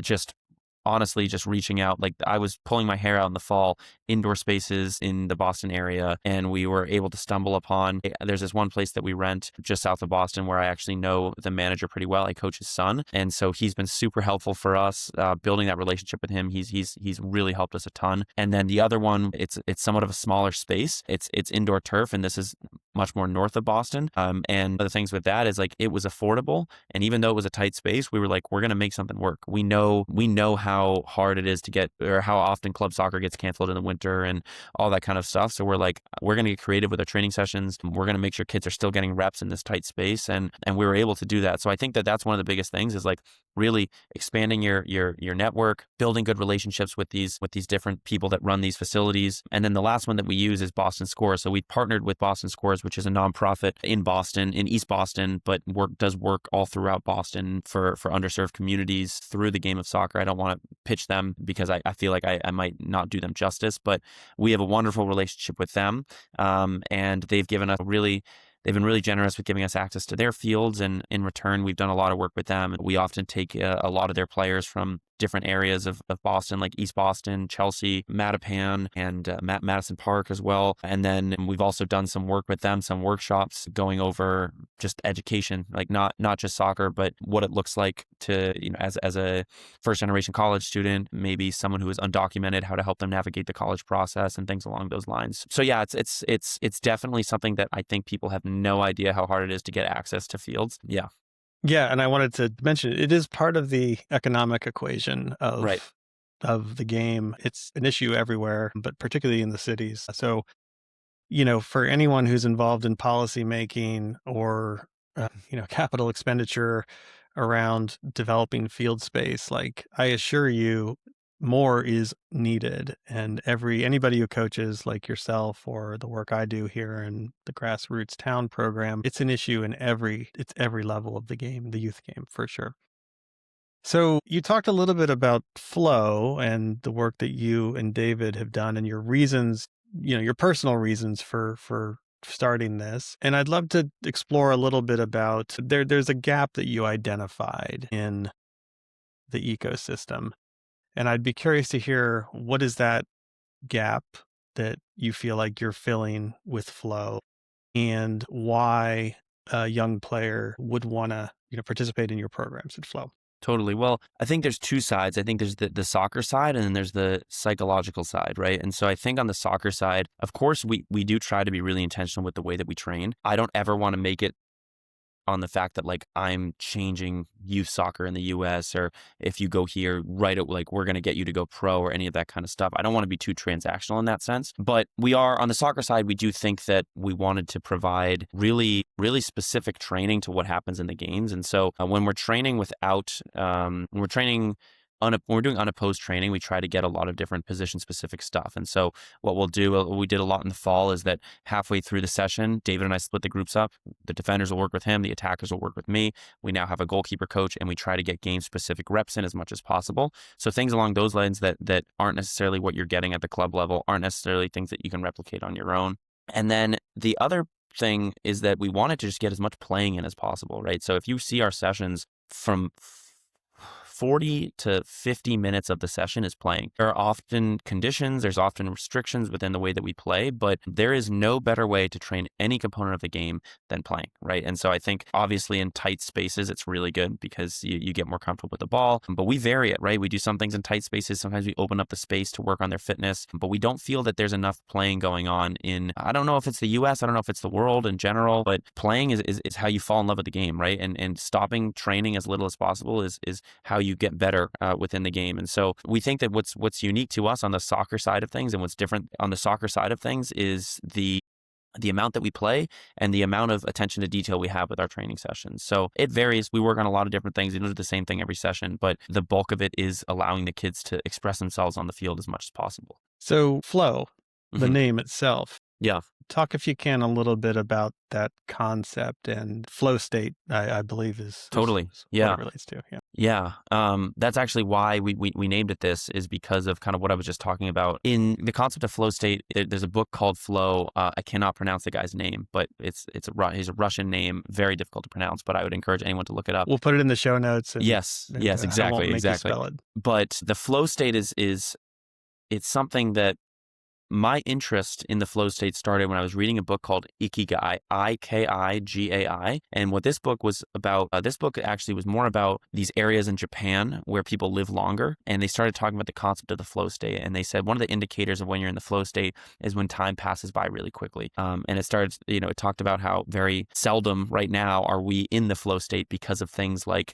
just honestly just reaching out. Like I was pulling my hair out in the fall, indoor spaces in the Boston area, and we were able to stumble upon, there's this one place that we rent just south of Boston where I actually know the manager pretty well. I coach his son. And so he's been super helpful for us, building that relationship with him. He's really helped us a ton. And then the other one, it's somewhat of a smaller space. It's indoor turf, and this is much more north of Boston. And the things with that is like, it was affordable. And even though it was a tight space, we were like, we're going to make something work. We know how hard it is to get, or how often club soccer gets canceled in the winter and all that kind of stuff. So we're like, we're going to get creative with our training sessions. We're going to make sure kids are still getting reps in this tight space. And we were able to do that. So I think that that's one of the biggest things is like really expanding your network, building good relationships with these different people that run these facilities. And then the last one that we use is Boston Scores. So we partnered with Boston Scores, which is a nonprofit in Boston, in East Boston, but does work all throughout Boston for underserved communities through the game of soccer. I don't want to pitch them because I feel like I might not do them justice, but we have a wonderful relationship with them. And they've been really generous with giving us access to their fields. And in return, we've done a lot of work with them. We often take a lot of their players from different areas of Boston, like East Boston, Chelsea, Mattapan, and Madison Park as well. And then we've also done some work with them, some workshops going over just education, like not just soccer, but what it looks like to, as a first generation college student, maybe someone who is undocumented, how to help them navigate the college process and things along those lines. So yeah, it's definitely something that I think people have no idea how hard it is to get access to fields. Yeah. Yeah, and I wanted to mention it is part of the economic equation Right. of the game. It's an issue everywhere, but particularly in the cities. So, for anyone who's involved in policy making or capital expenditure around developing field space, like I assure you, more is needed. And anybody who coaches like yourself or the work I do here in the grassroots town program, it's an issue in every level of the game, the youth game for sure. So you talked a little bit about flow and the work that you and David have done and your reasons, your personal reasons for starting this. And I'd love to explore a little bit about there's a gap that you identified in the ecosystem. And I'd be curious to hear, what is that gap that you feel like you're filling with flow, and why a young player would want to, participate in your programs at Flow? Totally. Well, I think there's 2 sides. I think there's the soccer side, and then there's the psychological side, right? And so I think on the soccer side, of course, we do try to be really intentional with the way that we train. I don't ever want to make it on the fact that like I'm changing youth soccer in the US, or if you go here, right, like we're going to get you to go pro or any of that kind of stuff. I don't want to be too transactional in that sense, but we are on the soccer side. We do think that we wanted to provide really, really specific training to what happens in the games. And so when we're training when we're training when we're doing unopposed training, we try to get a lot of different position specific stuff. And so what we'll do, what we did a lot in the fall, is that halfway through the session, David and I split the groups up. The defenders will work with him. The attackers will work with me. We now have a goalkeeper coach, and we try to get game specific reps in as much as possible. So things along those lines that aren't necessarily what you're getting at the club level, aren't necessarily things that you can replicate on your own. And then the other thing is that we wanted to just get as much playing in as possible, right? So if you see our sessions, from 40 to 50 minutes of the session is playing. There are often conditions, there's often restrictions within the way that we play, but there is no better way to train any component of the game than playing, right? And so I think obviously in tight spaces, it's really good because you get more comfortable with the ball, but we vary it, right? We do some things in tight spaces. Sometimes we open up the space to work on their fitness, but we don't feel that there's enough playing going on I don't know if it's the US, I don't know if it's the world in general, but playing is how you fall in love with the game, right? And stopping training as little as possible is how you get better within the game. And so we think that what's unique to us on the soccer side of things, and what's different on the soccer side of things, is the amount that we play and the amount of attention to detail we have with our training sessions. So it varies. We work on a lot of different things. We don't do the same thing every session, but the bulk of it is allowing the kids to express themselves on the field as much as possible. So flow, the name itself. Yeah. Talk, if you can, a little bit about that concept, and flow state, I believe is totally. What it relates to. Yeah. That's actually why we named it this, is because of kind of what I was just talking about. In the concept of flow state, there's a book called Flow. I cannot pronounce the guy's name, but he's a Russian name, very difficult to pronounce, but I would encourage anyone to look it up. We'll put it in the show notes. Yes, exactly. I won't make you spell it. But the flow state is it's something that my interest in the flow state started when I was reading a book called Ikigai, Ikigai. And what this book was about, this book actually was more about these areas in Japan where people live longer. And they started talking about the concept of the flow state. And they said one of the indicators of when you're in the flow state is when time passes by really quickly. And it talked about how very seldom right now are we in the flow state because of things like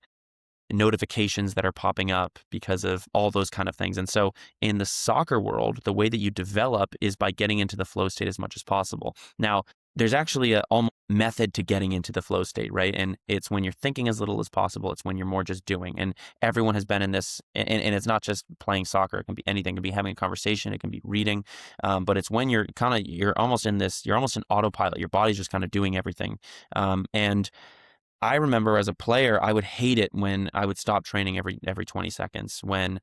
notifications that are popping up, because of all those kind of things. And so in the soccer world, the way that you develop is by getting into the flow state as much as possible. Now, there's actually a almost method to getting into the flow state, right? And it's when you're thinking as little as possible. It's when you're more just doing. And everyone has been in this, and it's not just playing soccer. It can be anything. It can be having a conversation. It can be reading. But it's when you're almost in autopilot. Your body's just kind of doing everything. And I remember as a player, I would hate it when I would stop training every 20 seconds, when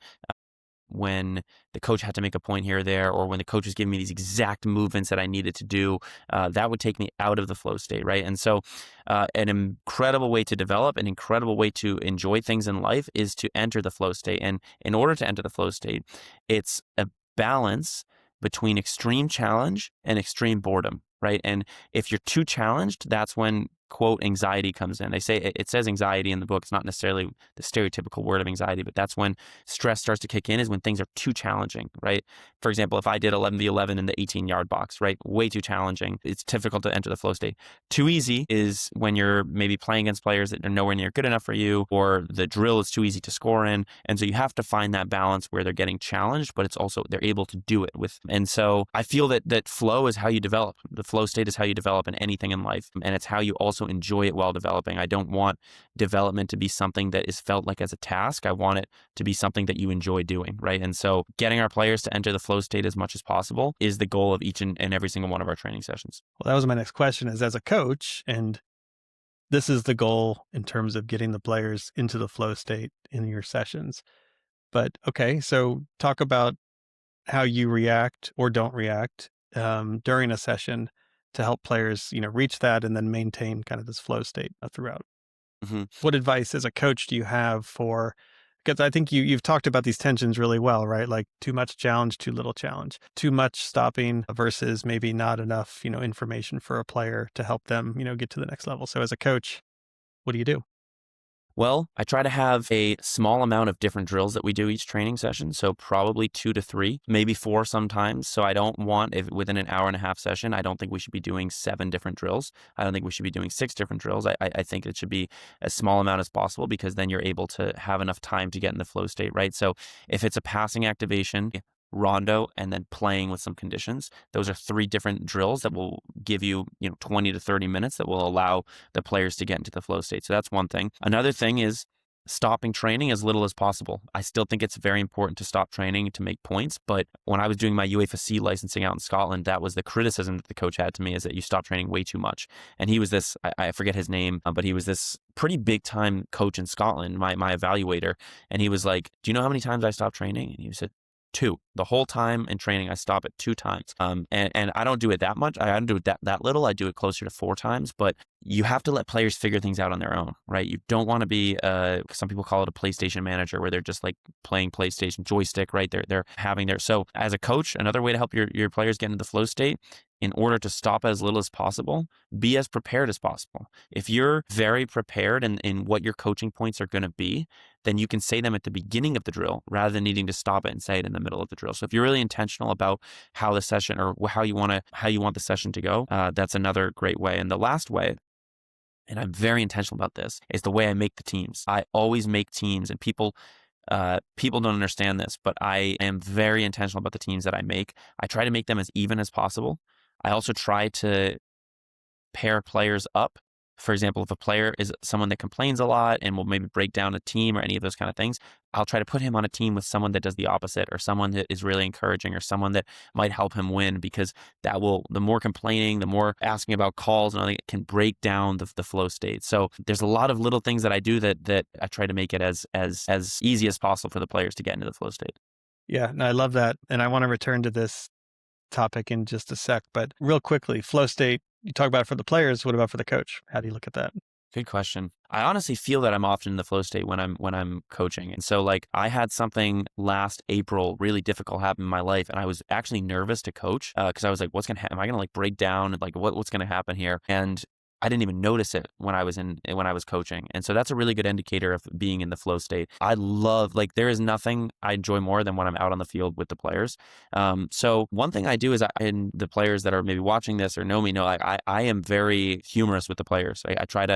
the coach had to make a point here or there, or when the coach was giving me these exact movements that I needed to do. That would take me out of the flow state, right? And so an incredible way to develop, an incredible way to enjoy things in life is to enter the flow state. And in order to enter the flow state, it's a balance between extreme challenge and extreme boredom, right? And if you're too challenged, that's when, quote, anxiety comes in. They say, it says anxiety in the book. It's not necessarily the stereotypical word of anxiety, but that's when stress starts to kick in, is when things are too challenging, right? For example, if I did 11v11 in the 18-yard box, right? Way too challenging. It's difficult to enter the flow state. Too easy is when you're maybe playing against players that are nowhere near good enough for you, or the drill is too easy to score in. And so you have to find that balance where they're getting challenged, but it's also, they're able to do it with. And so I feel that flow is how you develop. The flow state is how you develop in anything in life. And it's how you also enjoy it while developing. I don't want development to be something that is felt like as a task. I want it to be something that you enjoy doing, right? And so getting our players to enter the flow state as much as possible is the goal of each and every single one of our training sessions. Well, that was my next question, is as a coach, and this is the goal in terms of getting the players into the flow state in your sessions. But okay, so talk about how you react or don't react during a session to help players, reach that and then maintain kind of this flow state throughout. Mm-hmm. What advice as a coach do you have for, because I think you've talked about these tensions really well, right? Like too much challenge, too little challenge, too much stopping versus maybe not enough, information for a player to help them, get to the next level. So as a coach, what do you do? Well, I try to have a small amount of different drills that we do each training session. So probably 2 to 3, maybe 4 sometimes. So I don't want, if within an hour and a half session, I don't think we should be doing 7 different drills. I don't think we should be doing 6 different drills. I think it should be as small amount as possible, because then you're able to have enough time to get in the flow state, right? So if it's a passing activation, rondo, and then playing with some conditions, those are 3 different drills that will give you, 20 to 30 minutes that will allow the players to get into the flow state. So that's one thing. Another thing is stopping training as little as possible. I still think it's very important to stop training to make points, but when I was doing my UEFA C licensing out in Scotland, that was the criticism that the coach had to me, is that you stop training way too much. And he was this, I forget his name, but he was this pretty big time coach in Scotland, my evaluator. And he was like, "Do you know how many times I stopped training?" And he said, 2. The whole time in training, I stop it 2 times. And I don't do it that much. I don't do it that little. I do it closer to 4 times. But you have to let players figure things out on their own, right? You don't want to be, some people call it a PlayStation manager, where they're just like playing PlayStation joystick, right? They're having their, so as a coach, another way to help your players get into the flow state, in order to stop as little as possible, be as prepared as possible. If you're very prepared in what your coaching points are going to be, then you can say them at the beginning of the drill rather than needing to stop it and say it in the middle of the drill. So if you're really intentional about how the session, or how you want the session to go, that's another great way. And the last way, and I'm very intentional about this, is the way I make the teams. I always make teams, and people don't understand this, but I am very intentional about the teams that I make. I try to make them as even as possible. I also try to pair players up. For example, if a player is someone that complains a lot and will maybe break down a team or any of those kind of things, I'll try to put him on a team with someone that does the opposite, or someone that is really encouraging, or someone that might help him win, because that will, the more complaining, the more asking about calls and all that, can break down the flow state. So there's a lot of little things that I do that I try to make it as easy as possible for the players to get into the flow state. Yeah, no, I love that. And I want to return to this topic in just a sec, but real quickly, flow state, you talk about it for the players. What about for the coach? How do you look at that? Good question. I honestly feel that I'm often in the flow state when I'm coaching. And so, like, I had something last April really difficult happen in my life, and I was actually nervous to coach, because I was like, what's going to happen? Am I going to like break down? And like, what's going to happen here? And I didn't even notice it when I was coaching. And so that's a really good indicator of being in the flow state. I love, like, there is nothing I enjoy more than when I'm out on the field with the players. So one thing I do is, and the players that are maybe watching this or know me know, like, I am very humorous with the players. I try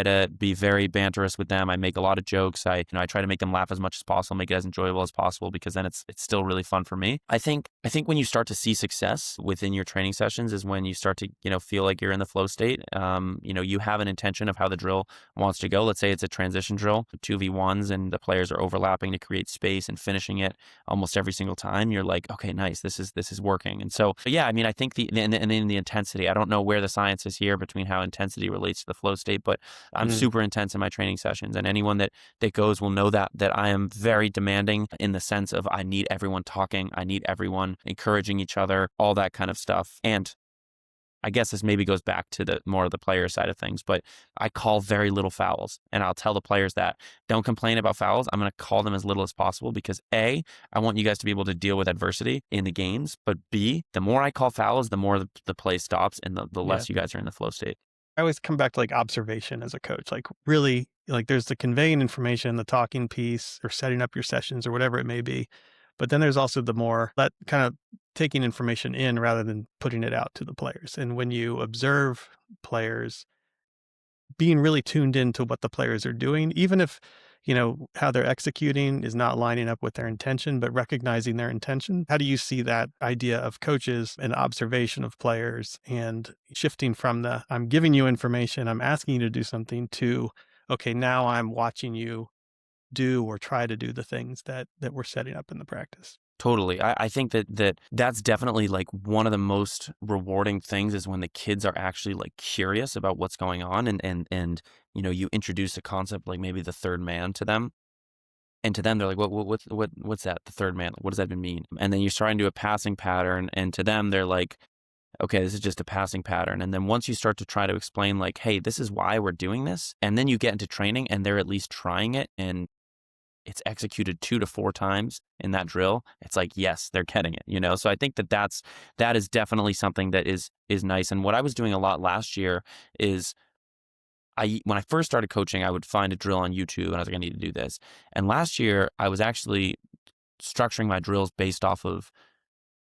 to be very banterous with them. I make a lot of jokes. I try to make them laugh as much as possible, make it as enjoyable as possible, because then it's still really fun for me. I think when you start to see success within your training sessions is when you start to, feel like you're in the flow state. You have an intention of how the drill wants to go. Let's say it's a transition drill, 2v1s, and the players are overlapping to create space and finishing it almost every single time. You're like, okay, nice. This is working. And so, yeah, I mean, I think and in the intensity, I don't know where the science is here between how intensity relates to the flow state, but I'm super intense in my training sessions, and anyone that goes will know that I am very demanding, in the sense of I need everyone talking. I need everyone encouraging each other, all that kind of stuff. And I guess this maybe goes back to the more of the player side of things, but I call very little fouls, and I'll tell the players that don't complain about fouls. I'm going to call them as little as possible, because A, I want you guys to be able to deal with adversity in the games, but B, the more I call fouls, the more the play stops, and the less you guys are in the flow state. I always come back to like observation as a coach, like really, like there's the conveying information, the talking piece, or setting up your sessions or whatever it may be. But then there's also the more that kind of taking information in rather than putting it out to the players. And when you observe players, being really tuned into what the players are doing, even if, how they're executing is not lining up with their intention, but recognizing their intention. How do you see that idea of coaches and observation of players, and shifting from the, I'm giving you information, I'm asking you to do something, to, okay, now I'm watching you do or try to do the things that we're setting up in the practice? Totally. I think that's definitely like one of the most rewarding things, is when the kids are actually like curious about what's going on, and you introduce a concept like maybe the third man to them. And to them, they're like, what's that? The third man? Like, what does that even mean? And then you're starting to do a passing pattern, and to them, they're like, okay, this is just a passing pattern. And then once you start to try to explain like, hey, this is why we're doing this, and then you get into training and they're at least trying it, and it's executed 2 to 4 times in that drill, it's like, yes, they're getting it, So I think that is definitely something that is nice. And what I was doing a lot last year is when I first started coaching, I would find a drill on YouTube and I was like, I need to do this. And last year I was actually structuring my drills based off of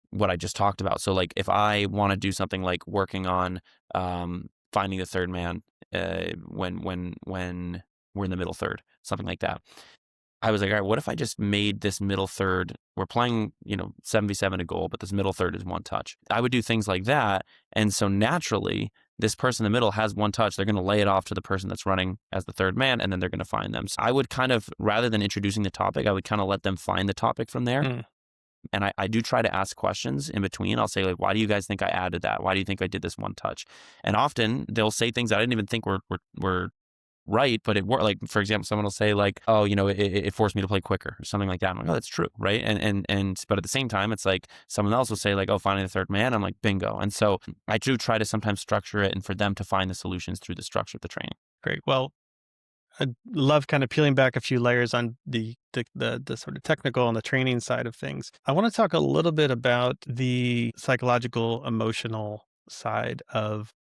what I just talked about. So like if I want to do something like working on finding the third man when we're in the middle third, something like that. I was like, all right, what if I just made this middle third? We're playing, 7v7 a goal, but this middle third is one touch. I would do things like that. And so naturally, this person in the middle has one touch. They're going to lay it off to the person that's running as the third man, and then they're going to find them. So I would kind of, rather than introducing the topic, I would kind of let them find the topic from there. Mm. And I do try to ask questions in between. I'll say, like, why do you guys think I added that? Why do you think I did this one touch? And often they'll say things I didn't even think were right, but it worked. Like, for example, someone will say like, oh, it forced me to play quicker or something like that. I'm like, oh, that's true. Right. But at the same time, it's like someone else will say like, oh, finding the third man. I'm like, bingo. And so I do try to sometimes structure it and for them to find the solutions through the structure of the training. Great. Well, I love kind of peeling back a few layers on the sort of technical and the training side of things. I want to talk a little bit about the psychological, emotional side of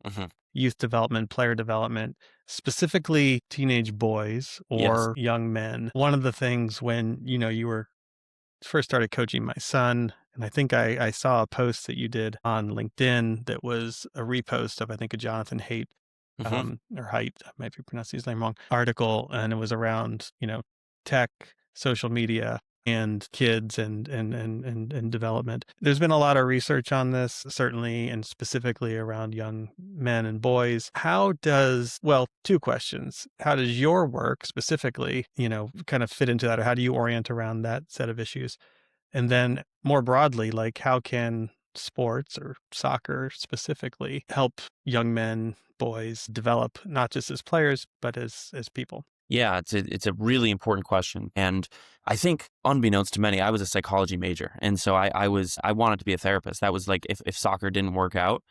youth development, player development, specifically teenage boys or young men. One of the things when, you were first started coaching my son, and I think I saw a post that you did on LinkedIn that was a repost of, I think, a Jonathan Haidt or Haidt, I might be pronouncing his name wrong, article, and it was around, tech, social media, and kids and development. There's been a lot of research on this, certainly, and specifically around young men and boys. Two questions. How does your work specifically, kind of fit into that? Or how do you orient around that set of issues? And then more broadly, like how can sports or soccer specifically help young men, boys develop not just as players, but as people? Yeah, it's a really important question. And I think unbeknownst to many, I was a psychology major. And so I wanted to be a therapist. That was like, if soccer didn't work out,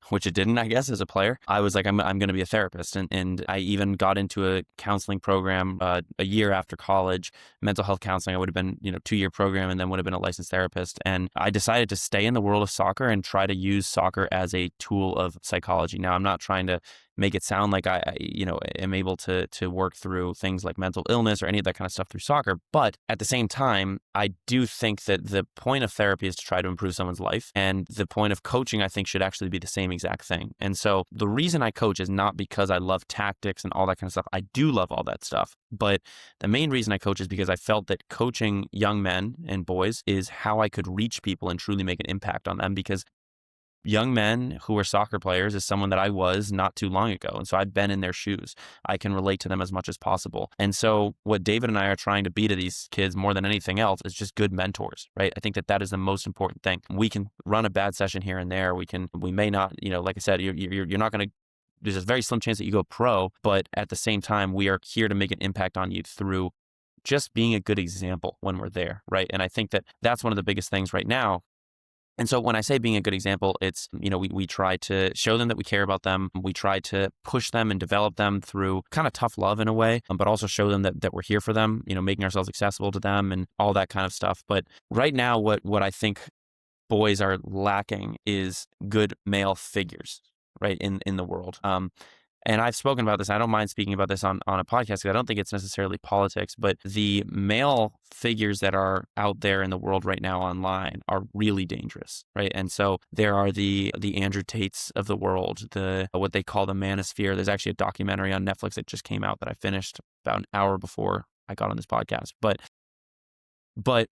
which it didn't, I guess, as a player, I was like, I'm going to be a therapist. And I even got into a counseling program a year after college, mental health counseling. I would have been, 2-year program and then would have been a licensed therapist. And I decided to stay in the world of soccer and try to use soccer as a tool of psychology. Now, I'm not trying to make it sound like I am able to work through things like mental illness or any of that kind of stuff through soccer. But at the same time, I do think that the point of therapy is to try to improve someone's life. And the point of coaching, I think, should actually be the same exact thing. And so the reason I coach is not because I love tactics and all that kind of stuff. I do love all that stuff. But the main reason I coach is because I felt that coaching young men and boys is how I could reach people and truly make an impact on them, because young men who are soccer players is someone that I was not too long ago. And so I've been in their shoes. I can relate to them as much as possible. And so what David and I are trying to be to these kids more than anything else is just good mentors, right? I think that is the most important thing. We can run a bad session here and there. We may not, like I said, you're not going to, there's a very slim chance that you go pro, but at the same time, we are here to make an impact on you through just being a good example when we're there, right? And I think that that's one of the biggest things right now. And so when I say being a good example, it's, we try to show them that we care about them. We try to push them and develop them through kind of tough love in a way, but also show them that we're here for them, making ourselves accessible to them and all that kind of stuff. But right now, what I think boys are lacking is good male figures, right, in the world. And I've spoken about this. I don't mind speaking about this on a podcast because I don't think it's necessarily politics, but the male figures that are out there in the world right now online are really dangerous, right? And so there are the Andrew Tates of the world, what they call the manosphere. There's actually a documentary on Netflix that just came out that I finished about an hour before I got on this podcast. But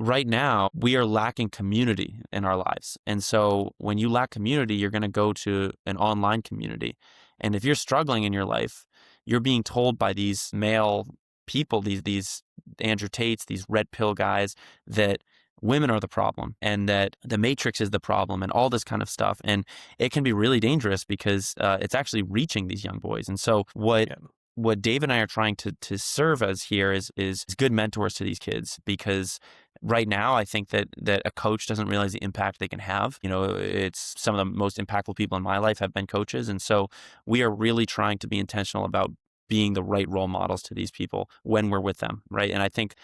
right now, we are lacking community in our lives. And so when you lack community, you're going to go to an online community. And if you're struggling in your life, you're being told by these male people, these Andrew Tates, these red pill guys, that women are the problem and that the matrix is the problem and all this kind of stuff. And it can be really dangerous because it's actually reaching these young boys. And so what Dave and I are trying to serve as here is good mentors to these kids, because right now I think that a coach doesn't realize the impact they can have. It's some of the most impactful people in my life have been coaches. And so we are really trying to be intentional about being the right role models to these people when we're with them, right? And I think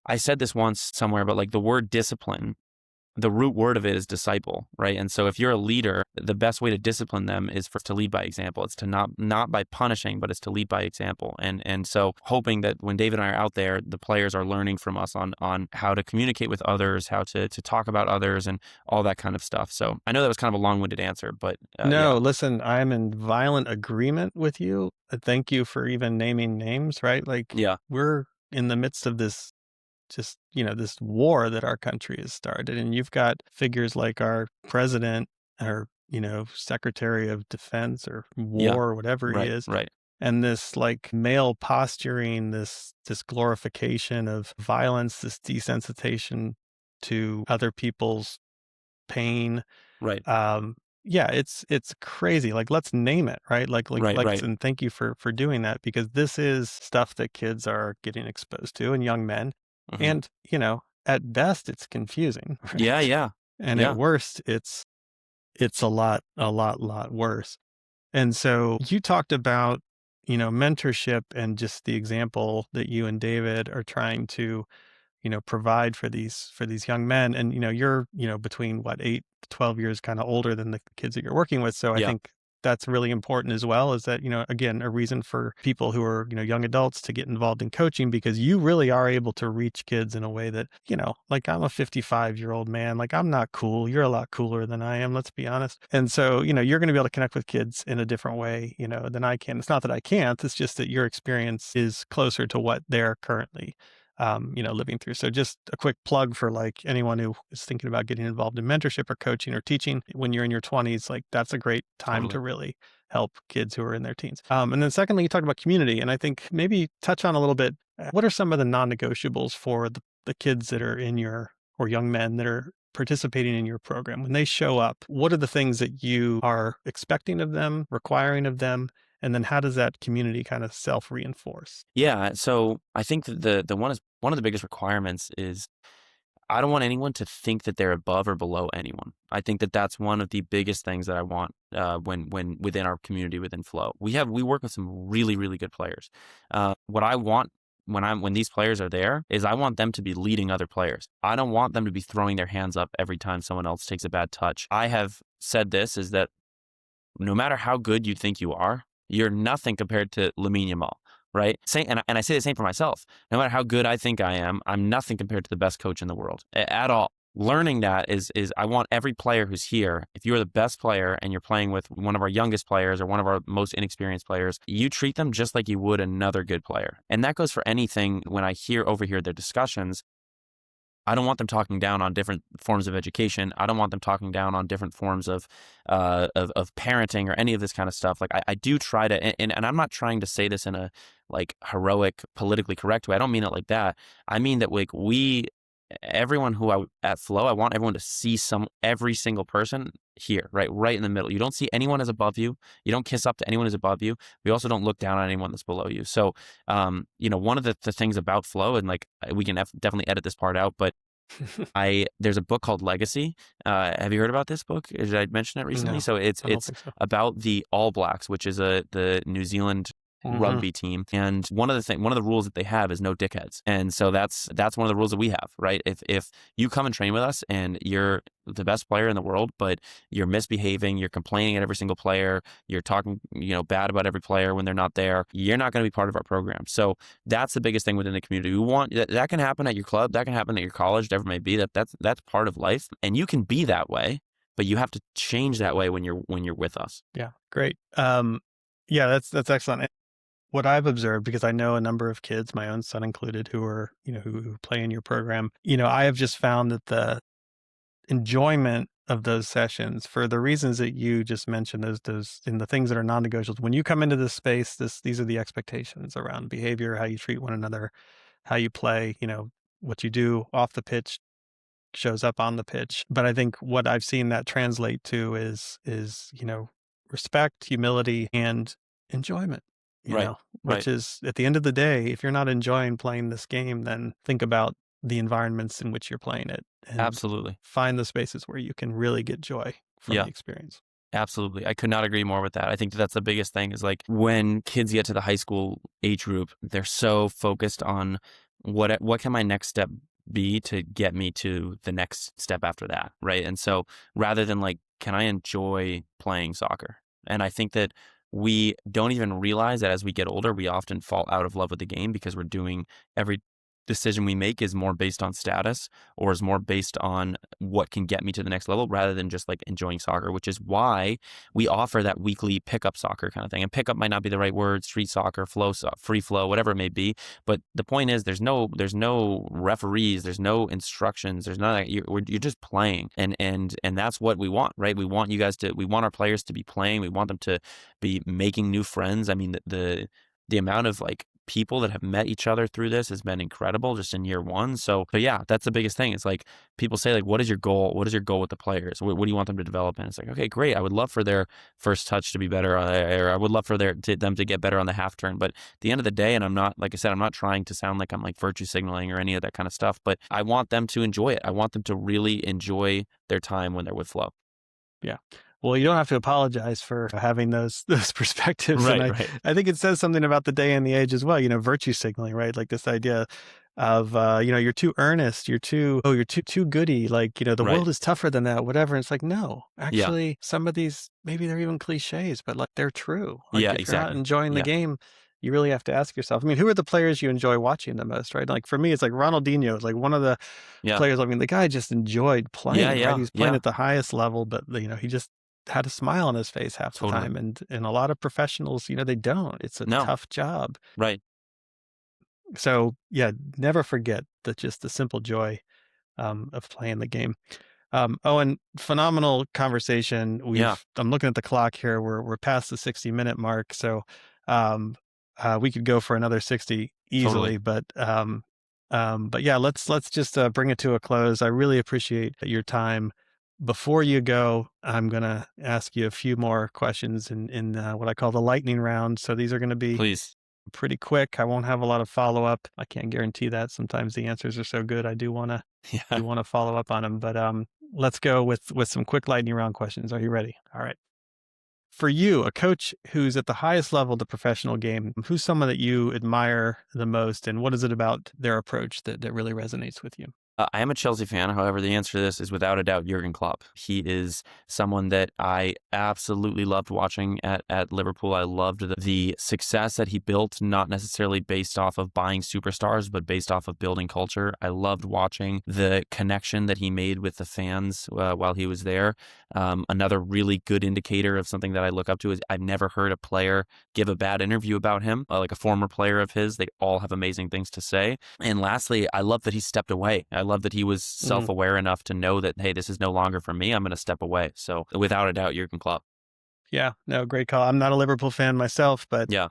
I said this once somewhere, but like the word discipline, the root word of it is disciple, right? And so if you're a leader, the best way to discipline them is to lead by example. It's to not by punishing, but it's to lead by example. And so hoping that when David and I are out there, the players are learning from us on how to communicate with others, how to talk about others, and all that kind of stuff. So I know that was kind of a long-winded answer, but No, yeah. listen, I'm in violent agreement with you. Thank you for even naming names, right? Like, Yeah. we're in the midst of this just, this war that our country has started. And you've got figures like our president, or, Secretary of Defense or Yeah. War, or whatever he Right. is. Right. And this like male posturing, this glorification of violence, this desensitization to other people's pain. Right. Yeah, it's crazy. Like, let's name it, right? Right. Right. And thank you for doing that, because this is stuff that kids are getting exposed to, and young men. Hmm. And, at best it's confusing, Yeah. right? Yeah. And at Yeah. worst it's a lot worse. And so you talked about, mentorship and just the example that you and David are trying to, provide for these young men. And, you're, between what, 8 to 12 years kind of older than the kids that you're working with. So I Yeah. think that's really important as well, is that, again, a reason for people who are, young adults to get involved in coaching, because you really are able to reach kids in a way that, like, I'm a 55-year-old man, like, I'm not cool. You're a lot cooler than I am, let's be honest. And so, you're going to be able to connect with kids in a different way, than I can. It's not that I can't, it's just that your experience is closer to what they're currently living through. So just a quick plug for like anyone who is thinking about getting involved in mentorship or coaching or teaching when you're in your 20s, like, that's a great time Totally. to really help kids who are in their teens. And then secondly, you talked about community, and I think maybe touch on a little bit, what are some of the non-negotiables for the kids that are in your, or young men that are participating in your program? When they show up, what are the things that you are expecting of them, requiring of them? And then how does that community kind of self-reinforce? Yeah. So I think that the one of the biggest requirements is I don't want anyone to think that they're above or below anyone. I think that that's one of the biggest things that I want when within our community within Flow. We work with some really really good players. What I want when these players are there is I want them to be leading other players. I don't want them to be throwing their hands up every time someone else takes a bad touch. I have said this is that no matter how good you think you are, you're nothing compared to Lamine Yamal, right? And I say the same for myself. No matter how good I think I am, I'm nothing compared to the best coach in the world at all. Learning that is I want every player who's here, if you're the best player and you're playing with one of our youngest players or one of our most inexperienced players, you treat them just like you would another good player. And that goes for anything. When I overhear their discussions, I don't want them talking down on different forms of education. I don't want them talking down on different forms of parenting or any of this kind of stuff. Like I do try to, and I'm not trying to say this in a like heroic, politically correct way. I don't mean it like that. I mean that like everyone at Flow, I want everyone to see every single person here, right in the middle. You don't see anyone as above you. You don't kiss up to anyone as above you. We also don't look down on anyone that's below you. So, one of the things about Flow, and like we can definitely edit this part out, but there's a book called Legacy. Have you heard about this book? Did I mention it recently? No, So I don't it's think so. about the All Blacks, which is the New Zealand Mhm. rugby team. And one of the rules that they have is no dickheads. And so that's one of the rules that we have, right? If you come and train with us and you're the best player in the world, but you're misbehaving, you're complaining at every single player, you're talking, bad about every player when they're not there, you're not going to be part of our program. So that's the biggest thing within the community. We want that can happen at your club, that can happen at your college, whatever it may be. That's part of life. And you can be that way, but you have to change that way when you're with us. Yeah, great. Yeah, that's excellent. What I've observed, because I know a number of kids, my own son included, who are, who play in your program, I have just found that the enjoyment of those sessions, for the reasons that you just mentioned, those and the things that are non-negotiables, when you come into this space, these are the expectations around behavior, how you treat one another, how you play, what you do off the pitch shows up on the pitch. But I think what I've seen that translate to is respect, humility, and enjoyment, Right. Right. which is, at the end of the day, if you're not enjoying playing this game, then think about the environments in which you're playing it and Absolutely. find the spaces where you can really get joy from Yeah. the experience. Absolutely. I could not agree more with that. I think that's the biggest thing is like when kids get to the high school age group, they're so focused on what can my next step be to get me to the next step after that, right? And so rather than like, can I enjoy playing soccer? And I think that we don't even realize that as we get older, we often fall out of love with the game because we're doing every decision we make is more based on status or is more based on what can get me to the next level rather than just like enjoying soccer, which is why we offer that weekly pickup soccer kind of thing. And pickup might not be the right word, street soccer, free flow, whatever it may be. But the point is there's no referees, there's no instructions, there's none of that. You're just playing. And that's what we want, right? We want you guys we want our players to be playing. We want them to be making new friends. I mean, the amount of like people that have met each other through this has been incredible just in year one. So, but yeah, that's the biggest thing. It's like people say like, what is your goal? What is your goal with the players? What do you want them to develop in? It's like, okay, great. I would love for their first touch to be better, or I would love for them to get better on the half turn. But at the end of the day, and I'm not, like I said, I'm not trying to sound like I'm like virtue signaling or any of that kind of stuff, but I want them to enjoy it. I want them to really enjoy their time when they're with Flow. Yeah. Well, you don't have to apologize for having those perspectives. Right, And right. I think it says something about the day and the age as well, virtue signaling, right? Like this idea of, you're too earnest, you're too goody, like, the Right. world is tougher than that, whatever. And it's like, no, Yeah. actually, some of these, maybe they're even cliches, but like they're true. Like Yeah, if you're not exactly. enjoying the Yeah. game, you really have to ask yourself. I mean, who are the players you enjoy watching the most, right? Like for me, it's like Ronaldinho is like one of the Yeah. players. I mean, the guy just enjoyed Yeah. playing, right? Yeah. He was playing Yeah. at the highest level, but he just had a smile on his face half the Totally. time. And a lot of professionals, they don't. It's a No. tough job. Right. So yeah, never forget just the simple joy of playing the game. Owen, phenomenal conversation. Yeah. I'm looking at the clock here. We're past the 60-minute mark. So um, we could go for another 60 Totally. easily, but yeah, let's just bring it to a close. I really appreciate your time. Before you go, I'm going to ask you a few more questions in what I call the lightning round. So these are going to be Please. pretty quick. I won't have a lot of follow up. I can't guarantee that. Sometimes the answers are so good. I do want Yeah. to follow up on them, but let's go with some quick lightning round questions. Are you ready? All right. For you, a coach who's at the highest level of the professional game, who's someone that you admire the most, and what is it about their approach that really resonates with you? I am a Chelsea fan. However, the answer to this is without a doubt Jurgen Klopp. He is someone that I absolutely loved watching at Liverpool. I loved the success that he built, not necessarily based off of buying superstars, but based off of building culture. I loved watching the connection that he made with the fans while he was there. Another really good indicator of something that I look up to is I've never heard a player give a bad interview about him, like a former player of his. They all have amazing things to say. And lastly, I love that he stepped away. I love that he was self-aware enough to know that, hey, this is no longer for me. I'm going to step away. So without a doubt, Jurgen Klopp. Yeah, no, great call. I'm not a Liverpool fan myself, but Yeah.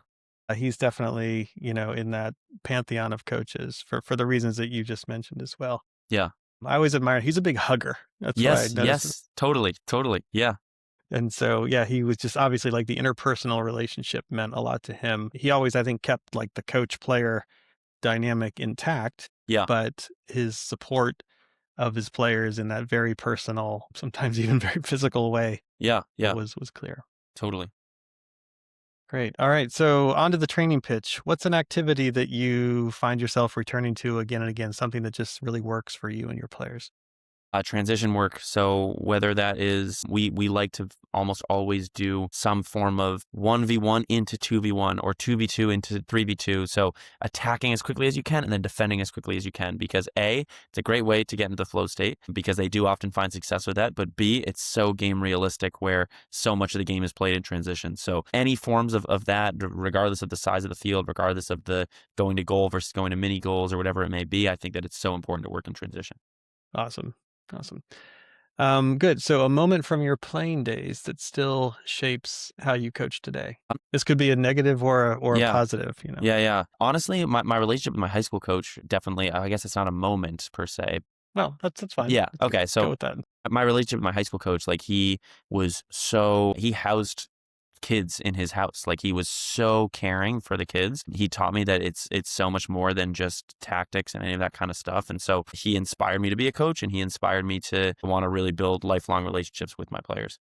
he's definitely, in that pantheon of coaches for the reasons that you just mentioned as well. Yeah. I always admire, he's a big hugger. That's what I Yes. noticed. Yes. Totally. Totally. Yeah. And so, yeah, he was just obviously like the interpersonal relationship meant a lot to him. He always, I think, kept like the coach player dynamic intact, Yeah. but his support of his players in that very personal, sometimes even very physical way Yeah. Yeah. was clear. Totally. Great. All right. So on to the training pitch. What's an activity that you find yourself returning to again and again, something that just really works for you and your players? Transition work. So whether that is, we like to almost always do some form of 1v1 into 2v1 or 2v2 into 3v2. So attacking as quickly as you can and then defending as quickly as you can, because A, it's a great way to get into the flow state because they do often find success with that. But B, it's so game realistic where so much of the game is played in transition. So any forms of that, regardless of the size of the field, regardless of the going to goal versus going to mini goals or whatever it may be, I think that it's so important to work in transition. Awesome. Good. So a moment from your playing days that still shapes how you coach today. This could be a negative or a Yeah. positive, Yeah. Honestly, my relationship with my high school coach, definitely, I guess it's not a moment per se. Well, that's fine. Yeah. Let's Okay. go So with that. my relationship with my high school coach, like he housed kids in his house. Like he was so caring for the kids. He taught me that it's so much more than just tactics and any of that kind of stuff. And so he inspired me to be a coach, and he inspired me to want to really build lifelong relationships with my players.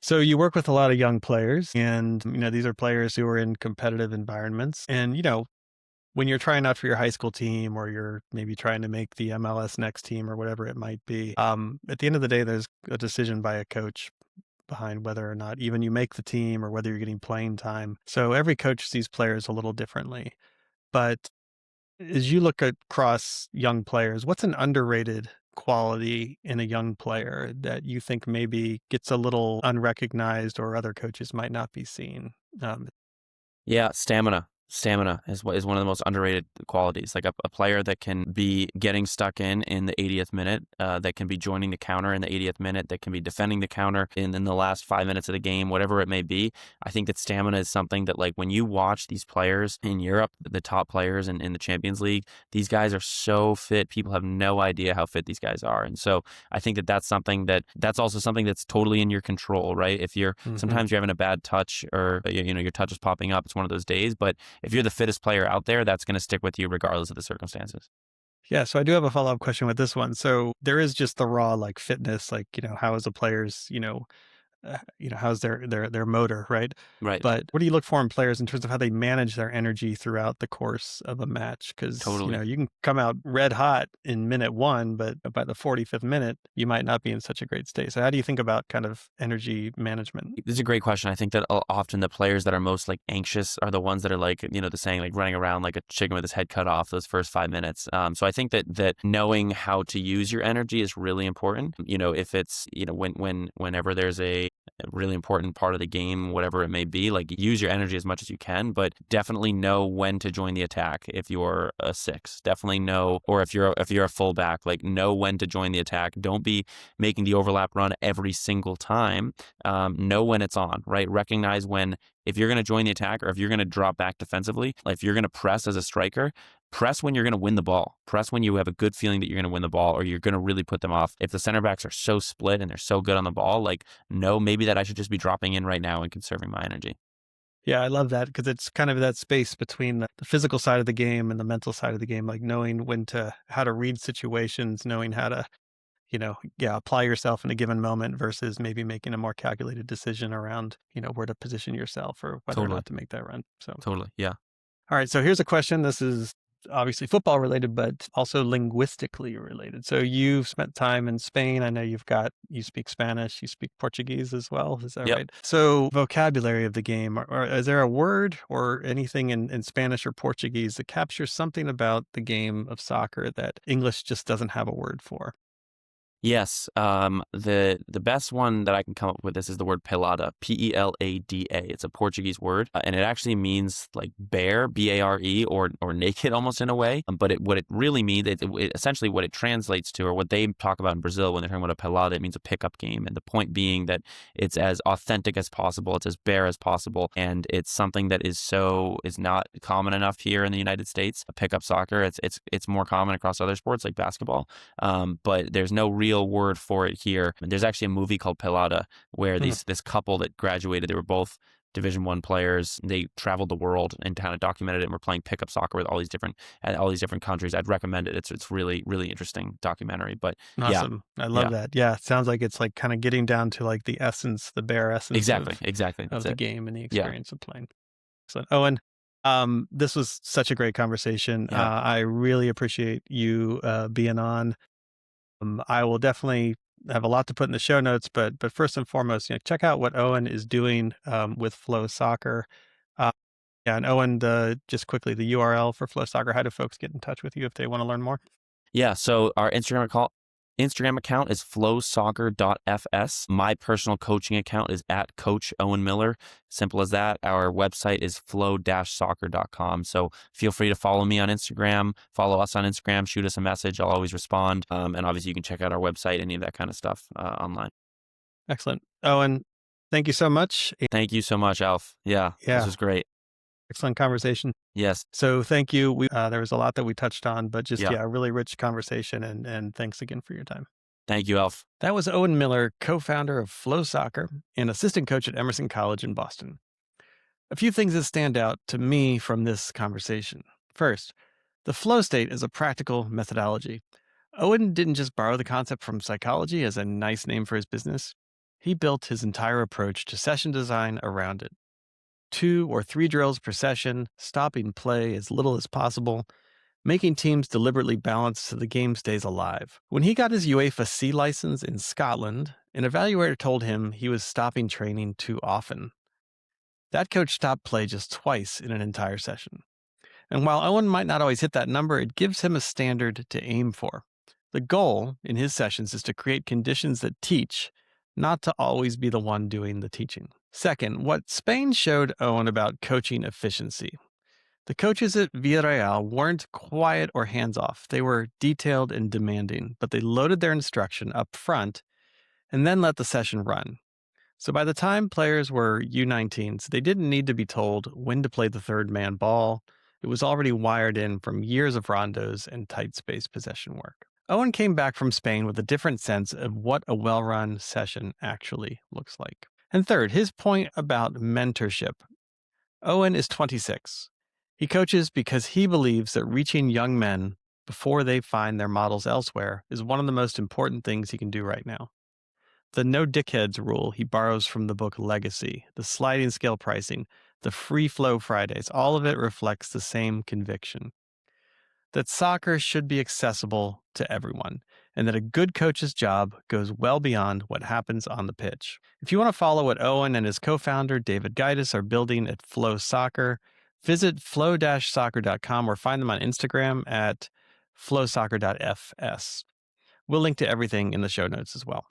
So you work with a lot of young players, and these are players who are in competitive environments, and when you're trying out for your high school team or you're maybe trying to make the MLS next team or whatever it might be, at the end of the day, there's a decision by a coach behind whether or not even you make the team or whether you're getting playing time. So every coach sees players a little differently. But as you look across young players, what's an underrated quality in a young player that you think maybe gets a little unrecognized or other coaches might not be seeing? Um, Yeah, stamina. Stamina is what is one of the most underrated qualities. Like a player that can be getting stuck in the 80th minute, that can be joining the counter in the 80th minute, that can be defending the counter in the last 5 minutes of the game, whatever it may be. I think that stamina is something that, like, when you watch these players in Europe, the top players in the Champions League, these guys are so fit. People have no idea how fit these guys are, and so I think that that's also something that's totally in your control, right? If you're mhm. sometimes you're having a bad touch or your touch is popping up, it's one of those days, but if you're the fittest player out there, that's going to stick with you regardless of the circumstances. Yeah, so I do have a follow-up question with this one. So there is just the raw like fitness, like, how is a player's, how's their motor, right? Right. But what do you look for in players in terms of how they manage their energy throughout the course of a match? Because Totally. you can come out red hot in minute one, but by the 45th minute, you might not be in such a great state. So how do you think about kind of energy management? This is a great question. I think that often the players that are most like anxious are the ones that are like, the saying, like running around like a chicken with his head cut off those first 5 minutes. So I think that knowing how to use your energy is really important. If it's, whenever there's a really important part of the game, whatever it may be, like use your energy as much as you can, but definitely know when to join the attack. If you're a six, definitely know, or if you're a fullback, like know when to join the attack. Don't be making the overlap run every single time. Know when it's on, right? Recognize when, if you're going to join the attack or if you're going to drop back defensively, like if you're going to press as a striker, press when you're going to win the ball. Press when you have a good feeling that you're going to win the ball or you're going to really put them off. If the center backs are so split and they're so good on the ball, like, no, maybe that I should just be dropping in right now and conserving my energy. Yeah, I love that because it's kind of that space between the physical side of the game and the mental side of the game, like knowing how to read situations, knowing how to yeah, apply yourself in a given moment versus maybe making a more calculated decision around, where to position yourself or whether or Totally. not to make that run. So, Totally. Yeah. all right. So here's a question. This is obviously football related, but also linguistically related. So you've spent time in Spain. I know you speak Spanish, you speak Portuguese as well. Is that Yep. right? So vocabulary of the game, or is there a word or anything in Spanish or Portuguese that captures something about the game of soccer that English just doesn't have a word for? Yes. The best one that I can come up with this is the word pelada, Pelada. It's a Portuguese word, and it actually means like bare, Bare, or naked almost in a way. But what it really means, essentially what it translates to, or what they talk about in Brazil when they're talking about a pelada, it means a pickup game. And the point being that it's as authentic as possible, it's as bare as possible, and it's something that is not common enough here in the United States. Pickup soccer, it's more common across other sports like basketball. But there's no real word for it here. And there's actually a movie called Pelada where Hmm. this couple that graduated, they were both Division One players. They traveled the world and kind of documented it and were playing pickup soccer with all these different countries. I'd recommend it. It's really, really interesting documentary. But yeah, Awesome. I love yeah, that. Yeah, it sounds like it's like kind of getting down to like the essence, the bare essence exactly. of That's the it. game and the Yeah, experience of playing. Excellent. Owen, this was such a great conversation. yeah. I really appreciate you being on. I will definitely have a lot to put in the show notes, but first and foremost, check out what Owen is doing with Flow Soccer. Uh, yeah, and Owen, just quickly the URL for Flow Soccer. How do folks get in touch with you if they want to learn more? Yeah, so our Instagram account is flowsoccer.fs. My personal coaching account is at Coach Owen Miller. Simple as that. Our website is flow-soccer.com. So feel free to follow me on Instagram, follow us on Instagram, shoot us a message. I'll always respond. And obviously you can check out our website, any of that kind of stuff online. Excellent. Owen, thank you so much. Thank you so much, Alf. Yeah, this Yeah, was great. excellent conversation. Yes. So thank you. There was a lot that we touched on, but just, Yeah. yeah, a really rich conversation. And thanks again for your time. Thank you, Alf. That was Owen Miller, co-founder of Flow Soccer and assistant coach at Emerson College in Boston. A few things that stand out to me from this conversation. First, the flow state is a practical methodology. Owen didn't just borrow the concept from psychology as a nice name for his business. He built his entire approach to session design around it. 2 or 3 drills per session, stopping play as little as possible, making teams deliberately balance so the game stays alive. When he got his UEFA C license in Scotland, an evaluator told him he was stopping training too often. That coach stopped play just twice in an entire session. And while Owen might not always hit that number, it gives him a standard to aim for. The goal in his sessions is to create conditions that teach, not to always be the one doing the teaching. Second, what Spain showed Owen about coaching efficiency. The coaches at Villarreal weren't quiet or hands off. They were detailed and demanding, but they loaded their instruction up front and then let the session run. So by the time players were U19s, they didn't need to be told when to play the third man ball. It was already wired in from years of rondos and tight space possession work. Owen came back from Spain with a different sense of what a well-run session actually looks like. And third, his point about mentorship. Owen is 26. He coaches because he believes that reaching young men before they find their models elsewhere is one of the most important things he can do right now. The no dickheads rule he borrows from the book Legacy, the sliding scale pricing, the free flow Fridays, all of it reflects the same conviction that soccer should be accessible to everyone, and that a good coach's job goes well beyond what happens on the pitch. If you want to follow what Owen and his co-founder David Gydus are building at Flow Soccer, visit flow-soccer.com or find them on Instagram at flowsoccer.fs. We'll link to everything in the show notes as well.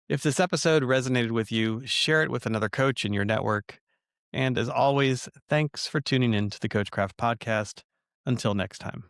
If this episode resonated with you, share it with another coach in your network. And as always, thanks for tuning in to the Coachcraft podcast. Until next time.